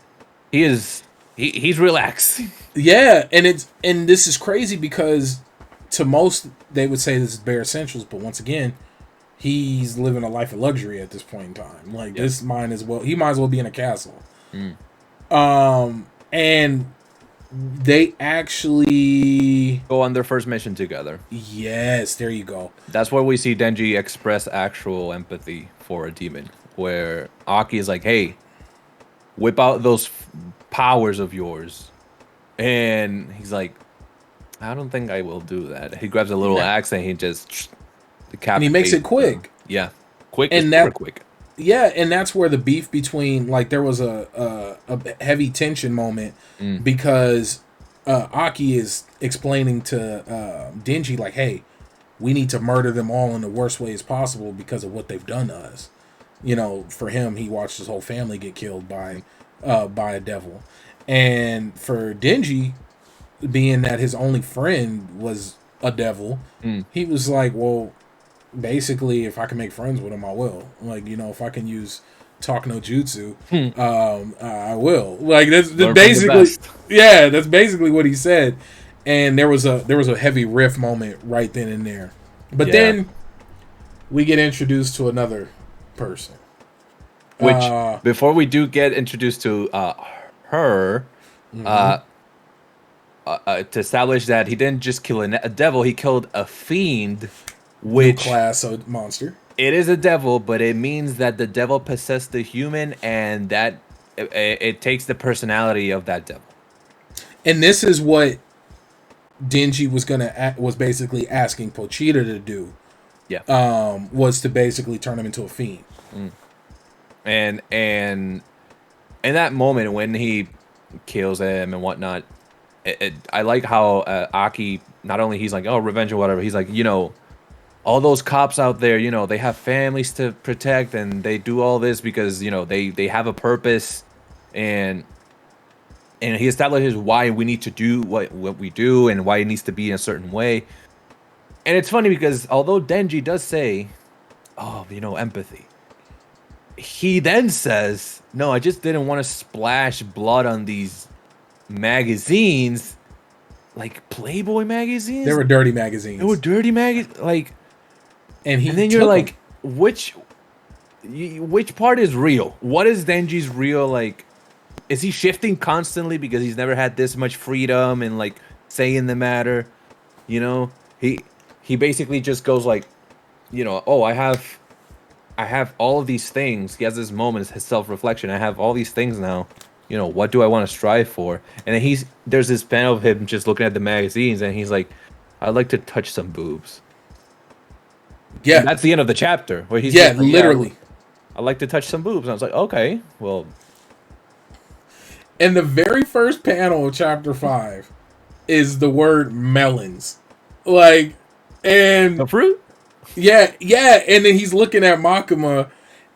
he's relaxed. Yeah, and this is crazy because to most they would say this is bare essentials, but once again, he's living a life of luxury at this point in time. Like he might as well be in a castle. And they actually go on their first mission together. Yes, there you go. That's where we see Denji express actual empathy for a demon, where Aki is like, "Hey, whip out those powers of yours," and he's like, "I don't think I will do that." He grabs a little axe and he just and he makes it quick. Quick and super quick. Yeah, and that's where the beef between, like, there was a heavy tension moment because Aki is explaining to Denji, like, "Hey, we need to murder them all in the worst ways possible because of what they've done to us." You know, for him, he watched his whole family get killed by a devil. And for Denji, being that his only friend was a devil, he was like, well, basically, if I can make friends with him, I will. Like, you know, if I can use talk no jutsu, I will. Like, that's basically, that's basically what he said. And there was a heavy riff moment right then and there. But then we get introduced to another person. Which, before we do get introduced to her, to establish that he didn't just kill a devil, he killed a fiend, which new class of monster. It is a devil, but it means that the devil possessed the human, and that it takes the personality of that devil. And this is what Denji was basically asking Pochita to do. Yeah. Was to basically turn him into a fiend. And in that moment when he kills him and whatnot, I like how Aki, not only he's like, oh, revenge or whatever, he's like, all those cops out there, they have families to protect, and they do all this because, they have a purpose, and he establishes why we need to do what we do and why it needs to be in a certain way. And it's funny because although Denji does say, oh, empathy, he then says, no, I just didn't want to splash blood on these magazines, like Playboy magazines. They were dirty magazines. They were dirty magazines, like. And then you're like, which part is real? What is Denji's real, like? Is he shifting constantly because he's never had this much freedom and like say in the matter? He basically just goes like, oh, I have all of these things. He has this moment, his self-reflection. I have all these things now. What do I want to strive for? And then there's this panel of him just looking at the magazines, and he's like, I'd like to touch some boobs. Yeah, and that's the end of the chapter where he's like, literally. I'd like to touch some boobs. And I was like, okay, well. And the very first panel of chapter 5 is the word melons, like, and the fruit. Yeah, and then he's looking at Makima,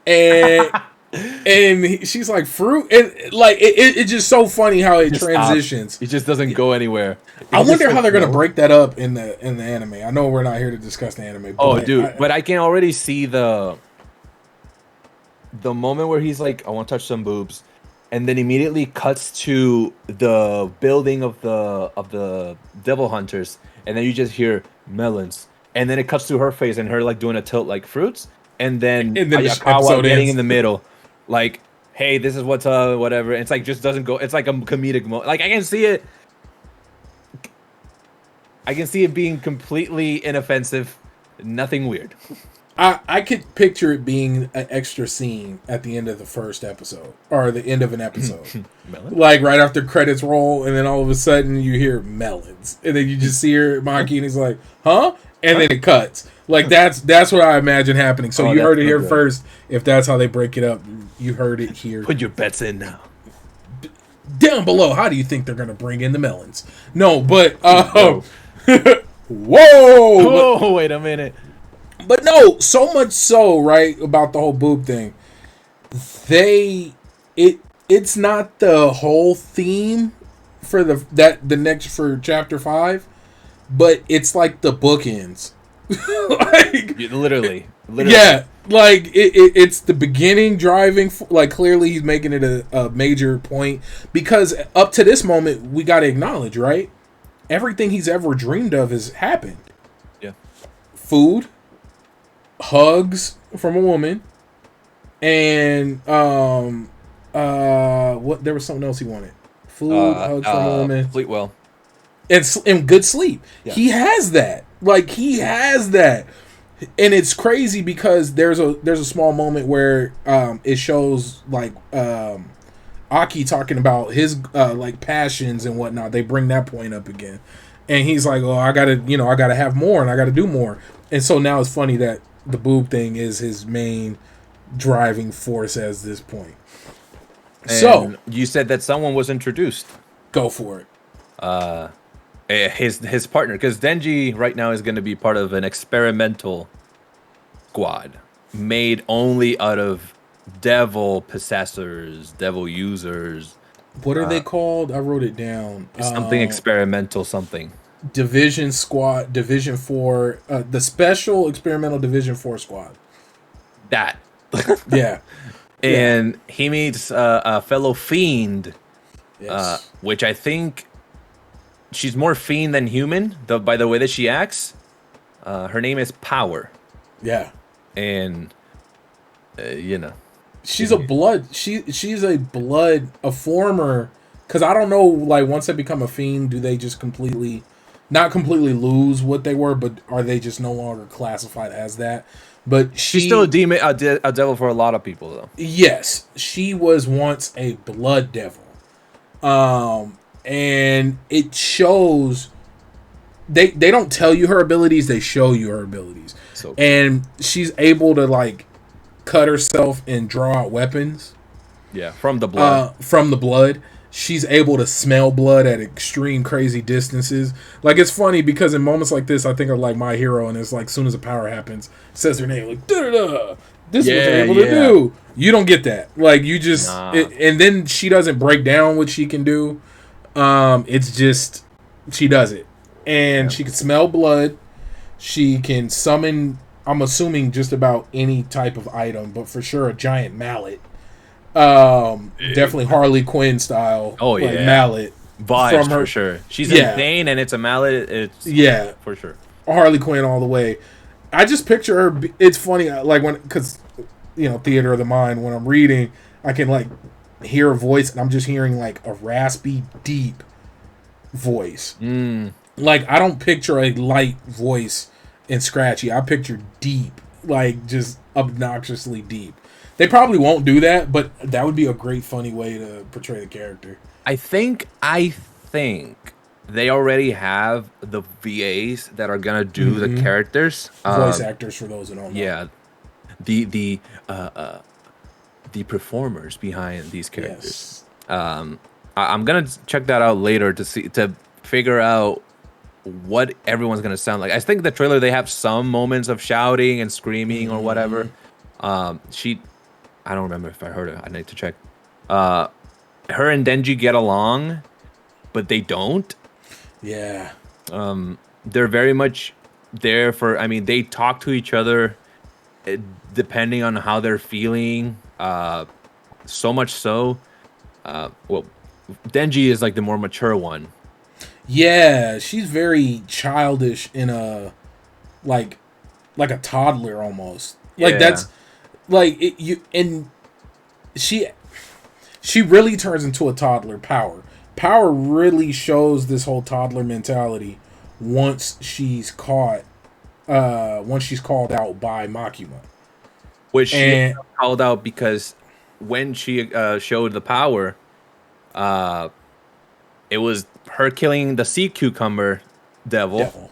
and she's like fruit, and like it's just so funny how it transitions. Stops. It just doesn't go anywhere. I wonder how they're gonna break that up in the anime. I know we're not here to discuss the anime. But but I can already see the moment where he's like, I want to touch some boobs, and then immediately cuts to the building of the devil hunters, and then you just hear melons. And then it cuts to her face and her like doing a tilt like fruits, and then Ayakawa getting in the middle, like, "Hey, this is what's whatever." And it's like just doesn't go. It's like a comedic moment. Like I can see it. I can see it being completely inoffensive, nothing weird. I could picture it being an extra scene at the end of the first episode or the end of an episode, like right after credits roll, and then all of a sudden you hear melons, and then you just see her Maki, and he's like, "Huh?" And then it cuts. Like that's what I imagine happening. So you heard it here first. If that's how they break it up, you heard it here. Put your bets in now. Down below, how do you think they're gonna bring in the melons? No, but whoa! Oh, wait a minute. But no, so much so, right, about the whole boob thing. It's not the whole theme for for chapter 5. But it's like the bookends. Like literally. Yeah, like it's the beginning driving. Like clearly he's making it a major point because up to this moment we got to acknowledge, right? Everything he's ever dreamed of has happened. Yeah. Food, hugs from a woman, and what? There was something else he wanted. Food, hugs from a woman. Sleep well. And good sleep. Yeah. He has that. Like he has that. And it's crazy because there's a small moment where it shows like Aki talking about his like passions and whatnot. They bring that point up again. And he's like, "Oh, I gotta have more and I gotta do more." And so now it's funny that the boob thing is his main driving force at this point. And so you said that someone was introduced. Go for it. His partner, because Denji right now is going to be part of an experimental squad made only out of devil possessors, devil users. What are they called? I wrote it down. Something experimental something. Division 4, the Special Experimental Division 4 squad. That. Yeah. And he meets a fellow fiend, yes. Which I think she's more fiend than human, by the way that she acts. Her name is Power. Yeah. And, she's a blood. She's a blood, a former. Because I don't know, like once they become a fiend, do they just completely, not completely lose what they were, but are they just no longer classified as that? But She's still a demon, a devil for a lot of people, though. Yes, she was once a blood devil, and it shows. They don't tell you her abilities; they show you her abilities, So cool. And she's able to like cut herself and draw out weapons. Yeah, from the blood. From the blood. She's able to smell blood at extreme crazy distances. Like, it's funny because in moments like this, I think of like My Hero, and it's like, as soon as a power happens, it says her name, like, da-da-da. This is what they're able to do. You don't get that. Like, you just, and then she doesn't break down what she can do. It's just, she does it. And she can smell blood. She can summon, I'm assuming, just about any type of item, but for sure a giant mallet. Definitely Harley Quinn style. Oh yeah, like mallet vibes from her. For sure. She's insane, and it's a mallet. It's for sure. Harley Quinn all the way. I just picture her. It's funny, like because theater of the mind. When I'm reading, I can like hear a voice, and I'm just hearing like a raspy, deep voice. Like I don't picture a light voice and scratchy. I picture deep, like just obnoxiously deep. They probably won't do that, but that would be a great, funny way to portray the character. I think they already have the VAs that are gonna do the characters, voice actors for those who don't know. Yeah, the performers behind these characters. Yes. I'm gonna check that out later to figure out what everyone's gonna sound like. I think the trailer they have some moments of shouting and screaming or whatever. I don't remember if I heard it. I need to check. Her and Denji get along, but they don't. Yeah. They're very much there for. I mean, they talk to each other depending on how they're feeling. So much so. Well, Denji is like the more mature one. Yeah, she's very childish in a like a toddler almost. Like that's. Like she really turns into a toddler. Power really shows this whole toddler mentality once she's caught. Once she's called out by Makima, which she called out because when she showed the power, it was her killing the sea cucumber devil.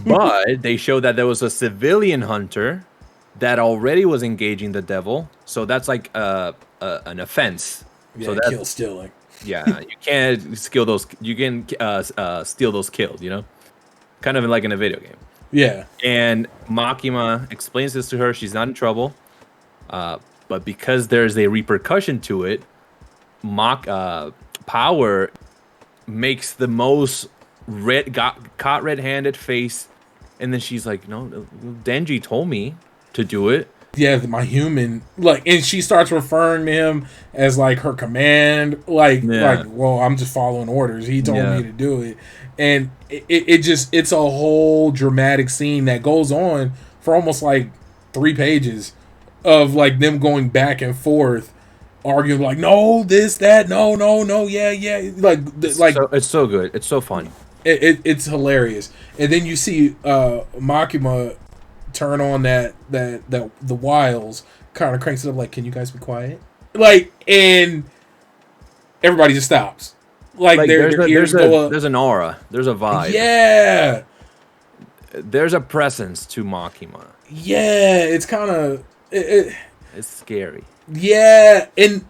But they showed that there was a civilian hunter that already was engaging the devil, so that's like an offense. Yeah, so that's kill stealing. Yeah, you can't steal those. You can steal those kills. Kind of like in a video game. Yeah. And Makima explains this to her. She's not in trouble, but because there's a repercussion to it, Power makes the most caught red-handed face, and then she's like, "No, Denji told me to do it." Yeah, my human, like, and she starts referring to him as like her command, like, well, I'm just following orders. He told me to do it, and it's a whole dramatic scene that goes on for almost like 3 pages of like them going back and forth, arguing like, no, this, that, no, yeah, like, it's so good, it's so funny, it's hilarious, and then you see Makima turn on that the wiles, kind of cranks it up like, can you guys be quiet? Like, and everybody just stops. Like there's an aura, there's a vibe. Yeah. There's a presence to Makima. Yeah, it's kind of it's scary. Yeah, and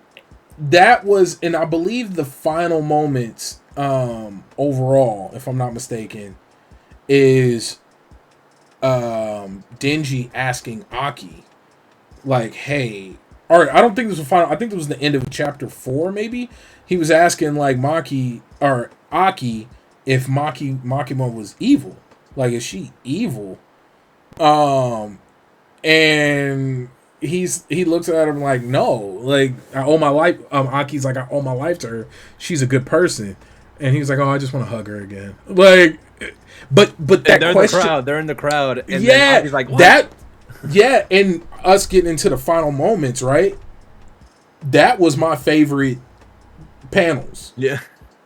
that was, and I believe the final moments overall, if I'm not mistaken, is Denji asking Aki, like, hey, or I don't think this was final. I think it was the end of chapter 4, maybe. He was asking like Aki if Makima was evil. Like, is she evil? And he looks at him like, no, like, I owe my life. Aki's like, I owe my life to her. She's a good person. And he was like, oh, I just want to hug her again. Like, but that they're question, they're in the crowd. And yeah, then Aki's like, what? that, yeah, and us getting into the final moments, right? that was my favorite panels. Yeah.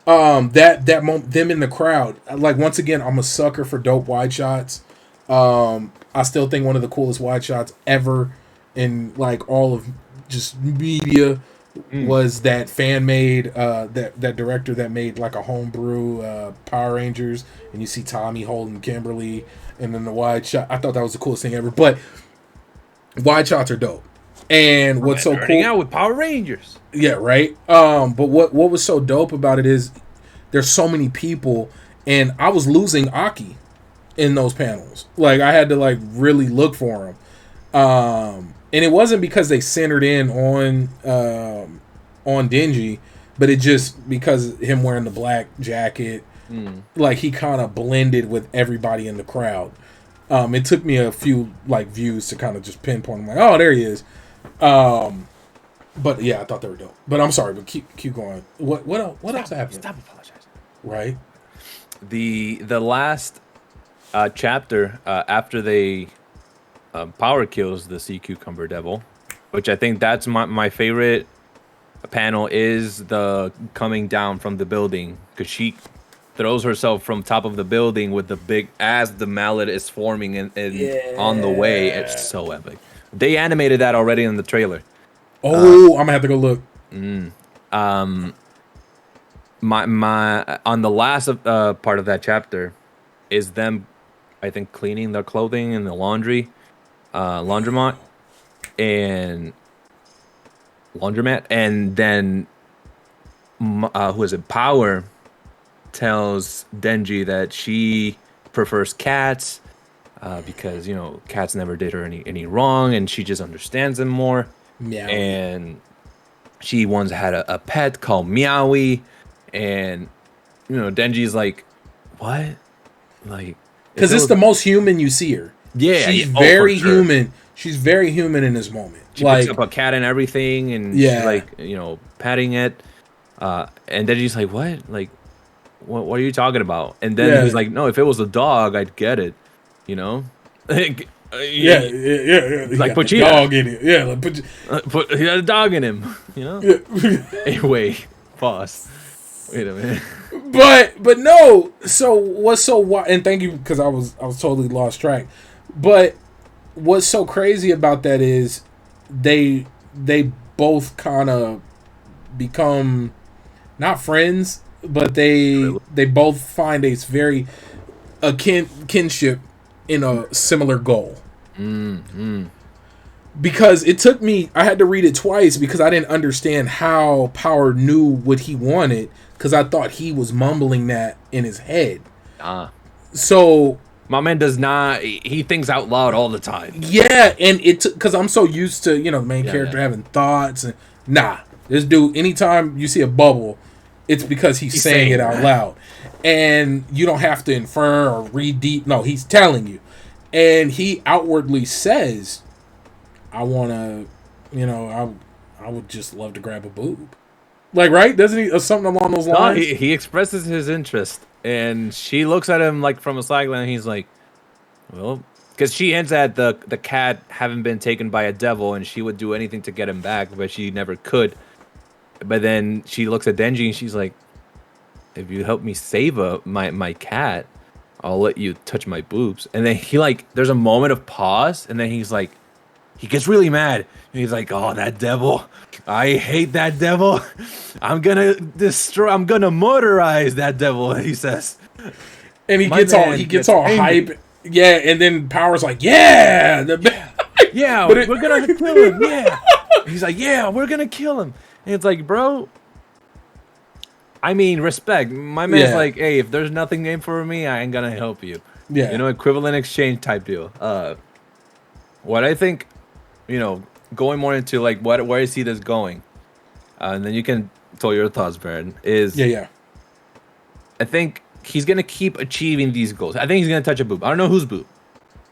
That moment, them in the crowd. Like, once again, I'm a sucker for dope wide shots. I still think one of the coolest wide shots ever in like all of just media was that fan made that director that made like a homebrew Power Rangers, and you see Tommy holding Kimberly, and then the wide shot. I thought that was the coolest thing ever. But wide shots are dope. And what's so cool out with Power Rangers. Yeah, right. But what was so dope about it is there's so many people, and I was losing Aki in those panels. Like, I had to like really look for him. And it wasn't because they centered in on Denji, but it just because him wearing the black jacket, like he kind of blended with everybody in the crowd. It took me a few like views to kind of just pinpoint him, like, oh, there he is. But yeah, I thought they were dope. But I'm sorry, but keep going. What else happened? Stop apologizing. Right. The last chapter after they power kills the sea cucumber devil, which I think that's my favorite panel, is the coming down from the building, because she throws herself from top of the building with the big, as the mallet is forming and on the way. It's so epic. They animated that already in the trailer. Oh, I'm gonna have to go look. My on the last part of that chapter is them, I think, cleaning their clothing in the laundromat, and then who is it? Power tells Denji that she prefers cats because, you know, cats never did her any wrong, and she just understands them more. Meow. And she once had a pet called Meowie, and, you know, Denji's like, what? Like, because it's the most human you see her. Yeah, she's very human. She's very human in this moment. She like, picks up a cat and everything, and she's like, you know, patting it. And Denji's like, what? Like, what are you talking about? And then he's like, no, if it was a dog, I'd get it. You know? Like, yeah. Like, put a dog in it. Yeah, like he had a dog in him. You know? Yeah. Anyway, pause. Wait a minute. But no. So what's so wild? And thank you, because I was totally lost track. But what's so crazy about that is they both kind of become not friends, but they both find a kinship in a similar goal. Because it took me, I had to read it twice because I didn't understand how Power knew what he wanted, because I thought he was mumbling that in his head. So my man does not, he thinks out loud all the time. Yeah, and because I'm so used to, you know, the main character having thoughts, and this dude, anytime you see a bubble, it's because he's saying it out loud. And you don't have to infer or read deep. No, he's telling you. And he outwardly says, I want to, you know, I would just love to grab a boob. Like, right? Doesn't he? Or something along those lines? No, he expresses his interest. And she looks at him like from a sideline, and he's like, well, because she hints at the cat having been taken by a devil, and she would do anything to get him back, but she never could. But then she looks at Denji, and she's like, if you help me save my cat, I'll let you touch my boobs. And then he, like, there's a moment of pause, and then he's like, he gets really mad. And he's like, oh, that devil. I hate that devil. I'm gonna motorize that devil, he says. And he gets all hype. Yeah, and then Power's like, yeah, we're gonna kill him. Yeah. He's like, yeah, we're gonna kill him. And it's like, bro, I mean, respect. My man's like, hey, if there's nothing in for me, I ain't gonna help you. Yeah. You know, equivalent exchange type deal. What I think, you know, going more into like where I see this going, and then you can tell your thoughts, Baron, is I think he's gonna keep achieving these goals. I think he's gonna touch a boob. I don't know whose boob.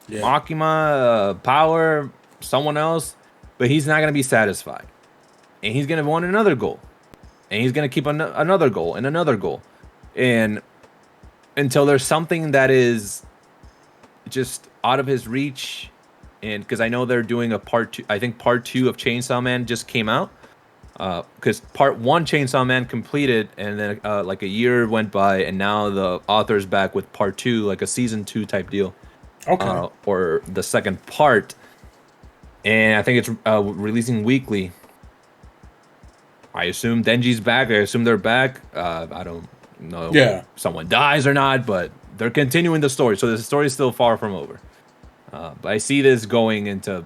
Yeah. Makima, Power, someone else, but he's not gonna be satisfied, and he's gonna want another goal, and he's gonna keep another goal and another goal, and until there's something that is just out of his reach. And because I know they're doing a part 2, I think part 2 of Chainsaw Man just came out. because part one Chainsaw Man completed, and then like a year went by, and now the author's back with part two, like a season 2 type deal, Okay. or the second part, and I think it's releasing weekly. I assume Denji's back. I assume they're back. I don't know Yeah. if someone dies or not, but they're continuing the story, so the story is still far from over. But I see this going into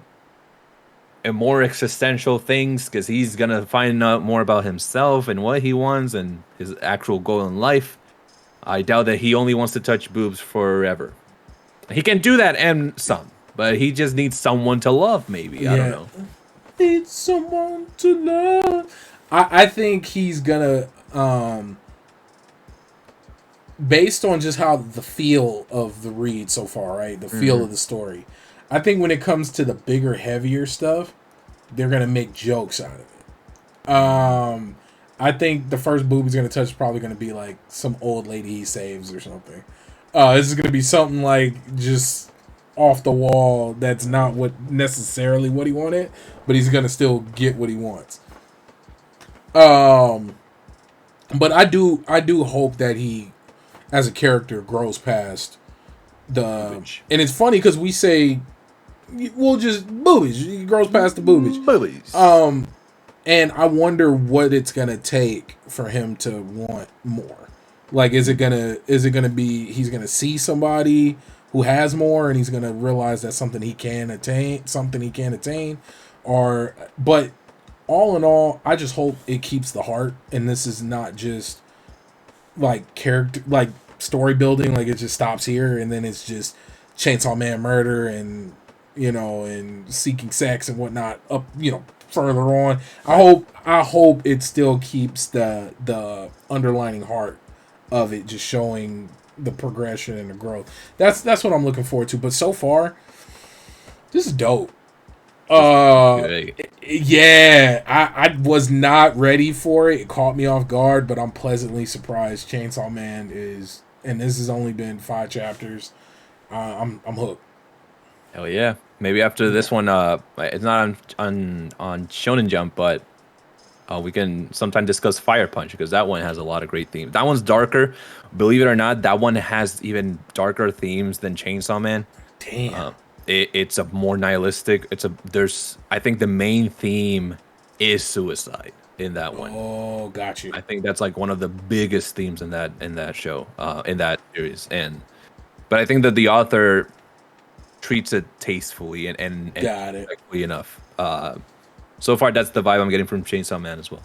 more existential things because he's gonna find out more about himself and what he wants and his actual goal in life. I doubt that he only wants to touch boobs forever. He can do that and some, but he just needs someone to love. Maybe I don't Yeah. know. Need someone to love. I think he's gonna based on just how the feel of the read so far, right? The feel of the story. I think when it comes to the bigger, heavier stuff, they're gonna make jokes out of it. I think the first boob he's gonna touch is probably gonna be like some old lady he saves or something. This is gonna be something like just off the wall. That's not what necessarily what he wanted, but he's gonna still get what he wants. But I do hope that he, as a character, grows past the. And it's funny because we say we'll just boobies. He grows past the boobies. Boobies. And I wonder what it's gonna take for him to want more. Like, is it gonna be he's gonna see somebody who has more and he's gonna realize that's something he can attain, or but all in all, I just hope it keeps the heart and this is not just like character like story building, like it just stops here and then it's just Chainsaw Man murder and and seeking sex and whatnot up further on. I hope it still keeps the underlining heart of it, just showing the progression and the growth. That's what I'm looking forward to. But so far, this is dope. Yeah, I was not ready for it. It caught me off guard, but I'm pleasantly surprised. Chainsaw Man is, and this has only been 5 chapters. I'm hooked. Hell yeah. Maybe after this one, it's not on Shonen Jump, but we can sometime discuss Fire Punch because that one has a lot of great themes. That one's darker. Believe it or not, that one has even darker themes than Chainsaw Man. Damn. It's a more nihilistic. I think the main theme is suicide in that one. Oh, got you. I think that's like one of the biggest themes in that show, in that series. But I think that the author treats it tastefully and Got it. respectfully enough. So far, that's the vibe I'm getting from Chainsaw Man as well.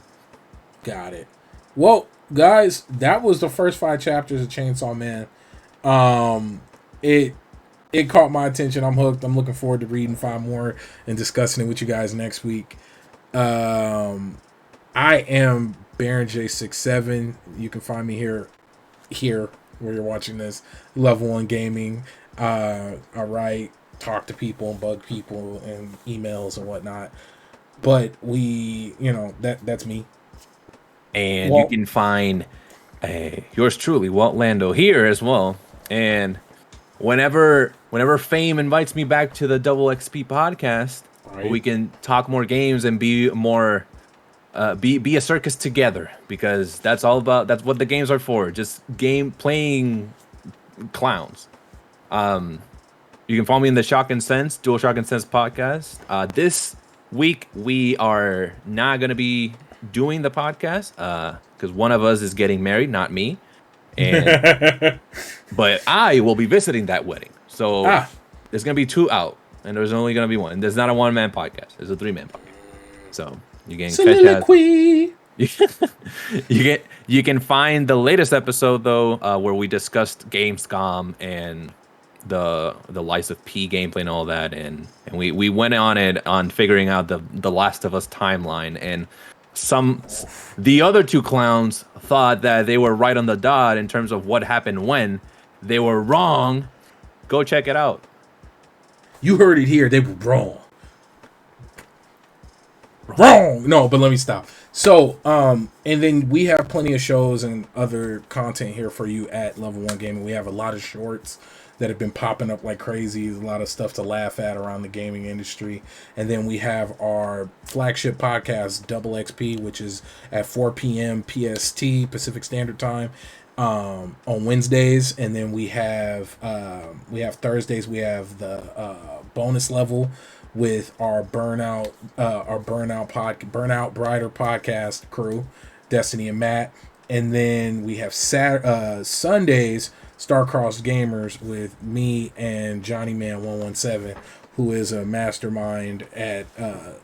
Got it. Well, guys, that was the first 5 chapters of Chainsaw Man. It caught my attention. I'm hooked. I'm looking forward to reading 5 more and discussing it with you guys next week. I am Baron J67. You can find me here where you're watching this. Level 1 Gaming. I write, talk to people, and bug people, and emails and whatnot. But that's me. And Walt, you can find yours truly, Walt Lando, here as well. And whenever Fame invites me back to the Double XP podcast, right, we can talk more games and be more be a circus together, because that's what the games are for. Just playing clowns. You can follow me in the Shock and Sense, Dual Shock and Sense podcast. This week we are not going to be doing the podcast because one of us is getting married, not me. And but I will be visiting that wedding. So there's going to be 2 out, and there's only going to be 1. And there's not a 1-man podcast. There's a 3-man podcast. So you can soliloquy. You can find the latest episode though, where we discussed Gamescom and the Lies of P gameplay and all that, and we went on it on figuring out the Last of Us timeline, and the other 2 clowns thought that they were right on the dot in terms of what happened when. They were wrong. Go check it out. You heard it here. They were wrong. Wrong. No, but let me stop. So, and then we have plenty of shows and other content here for you at Level 1 Gaming. We have a lot of shorts that have been popping up like crazy. A lot of stuff to laugh at around the gaming industry. And then we have our flagship podcast, Double XP, which is at 4 p.m. PST, Pacific Standard Time, on Wednesdays. And then we have Thursdays. We have the bonus level with our burnout brighter podcast crew, Destiny and Matt. And then we have Sundays, Star-Crossed Gamers, with me and Johnny Man 117, who is a mastermind at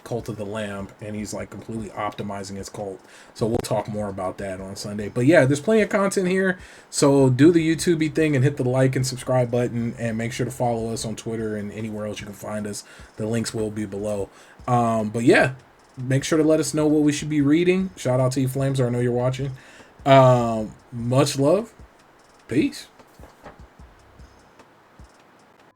Cult of the Lamb, and he's like completely optimizing his cult. So we'll talk more about that on Sunday. But yeah, there's plenty of content here. So do the YouTube thing and hit the like and subscribe button, and make sure to follow us on Twitter and anywhere else you can find us. The links will be below. But yeah, make sure to let us know what we should be reading. Shout out to you, Flames, or I know you're watching. Much love. Peace.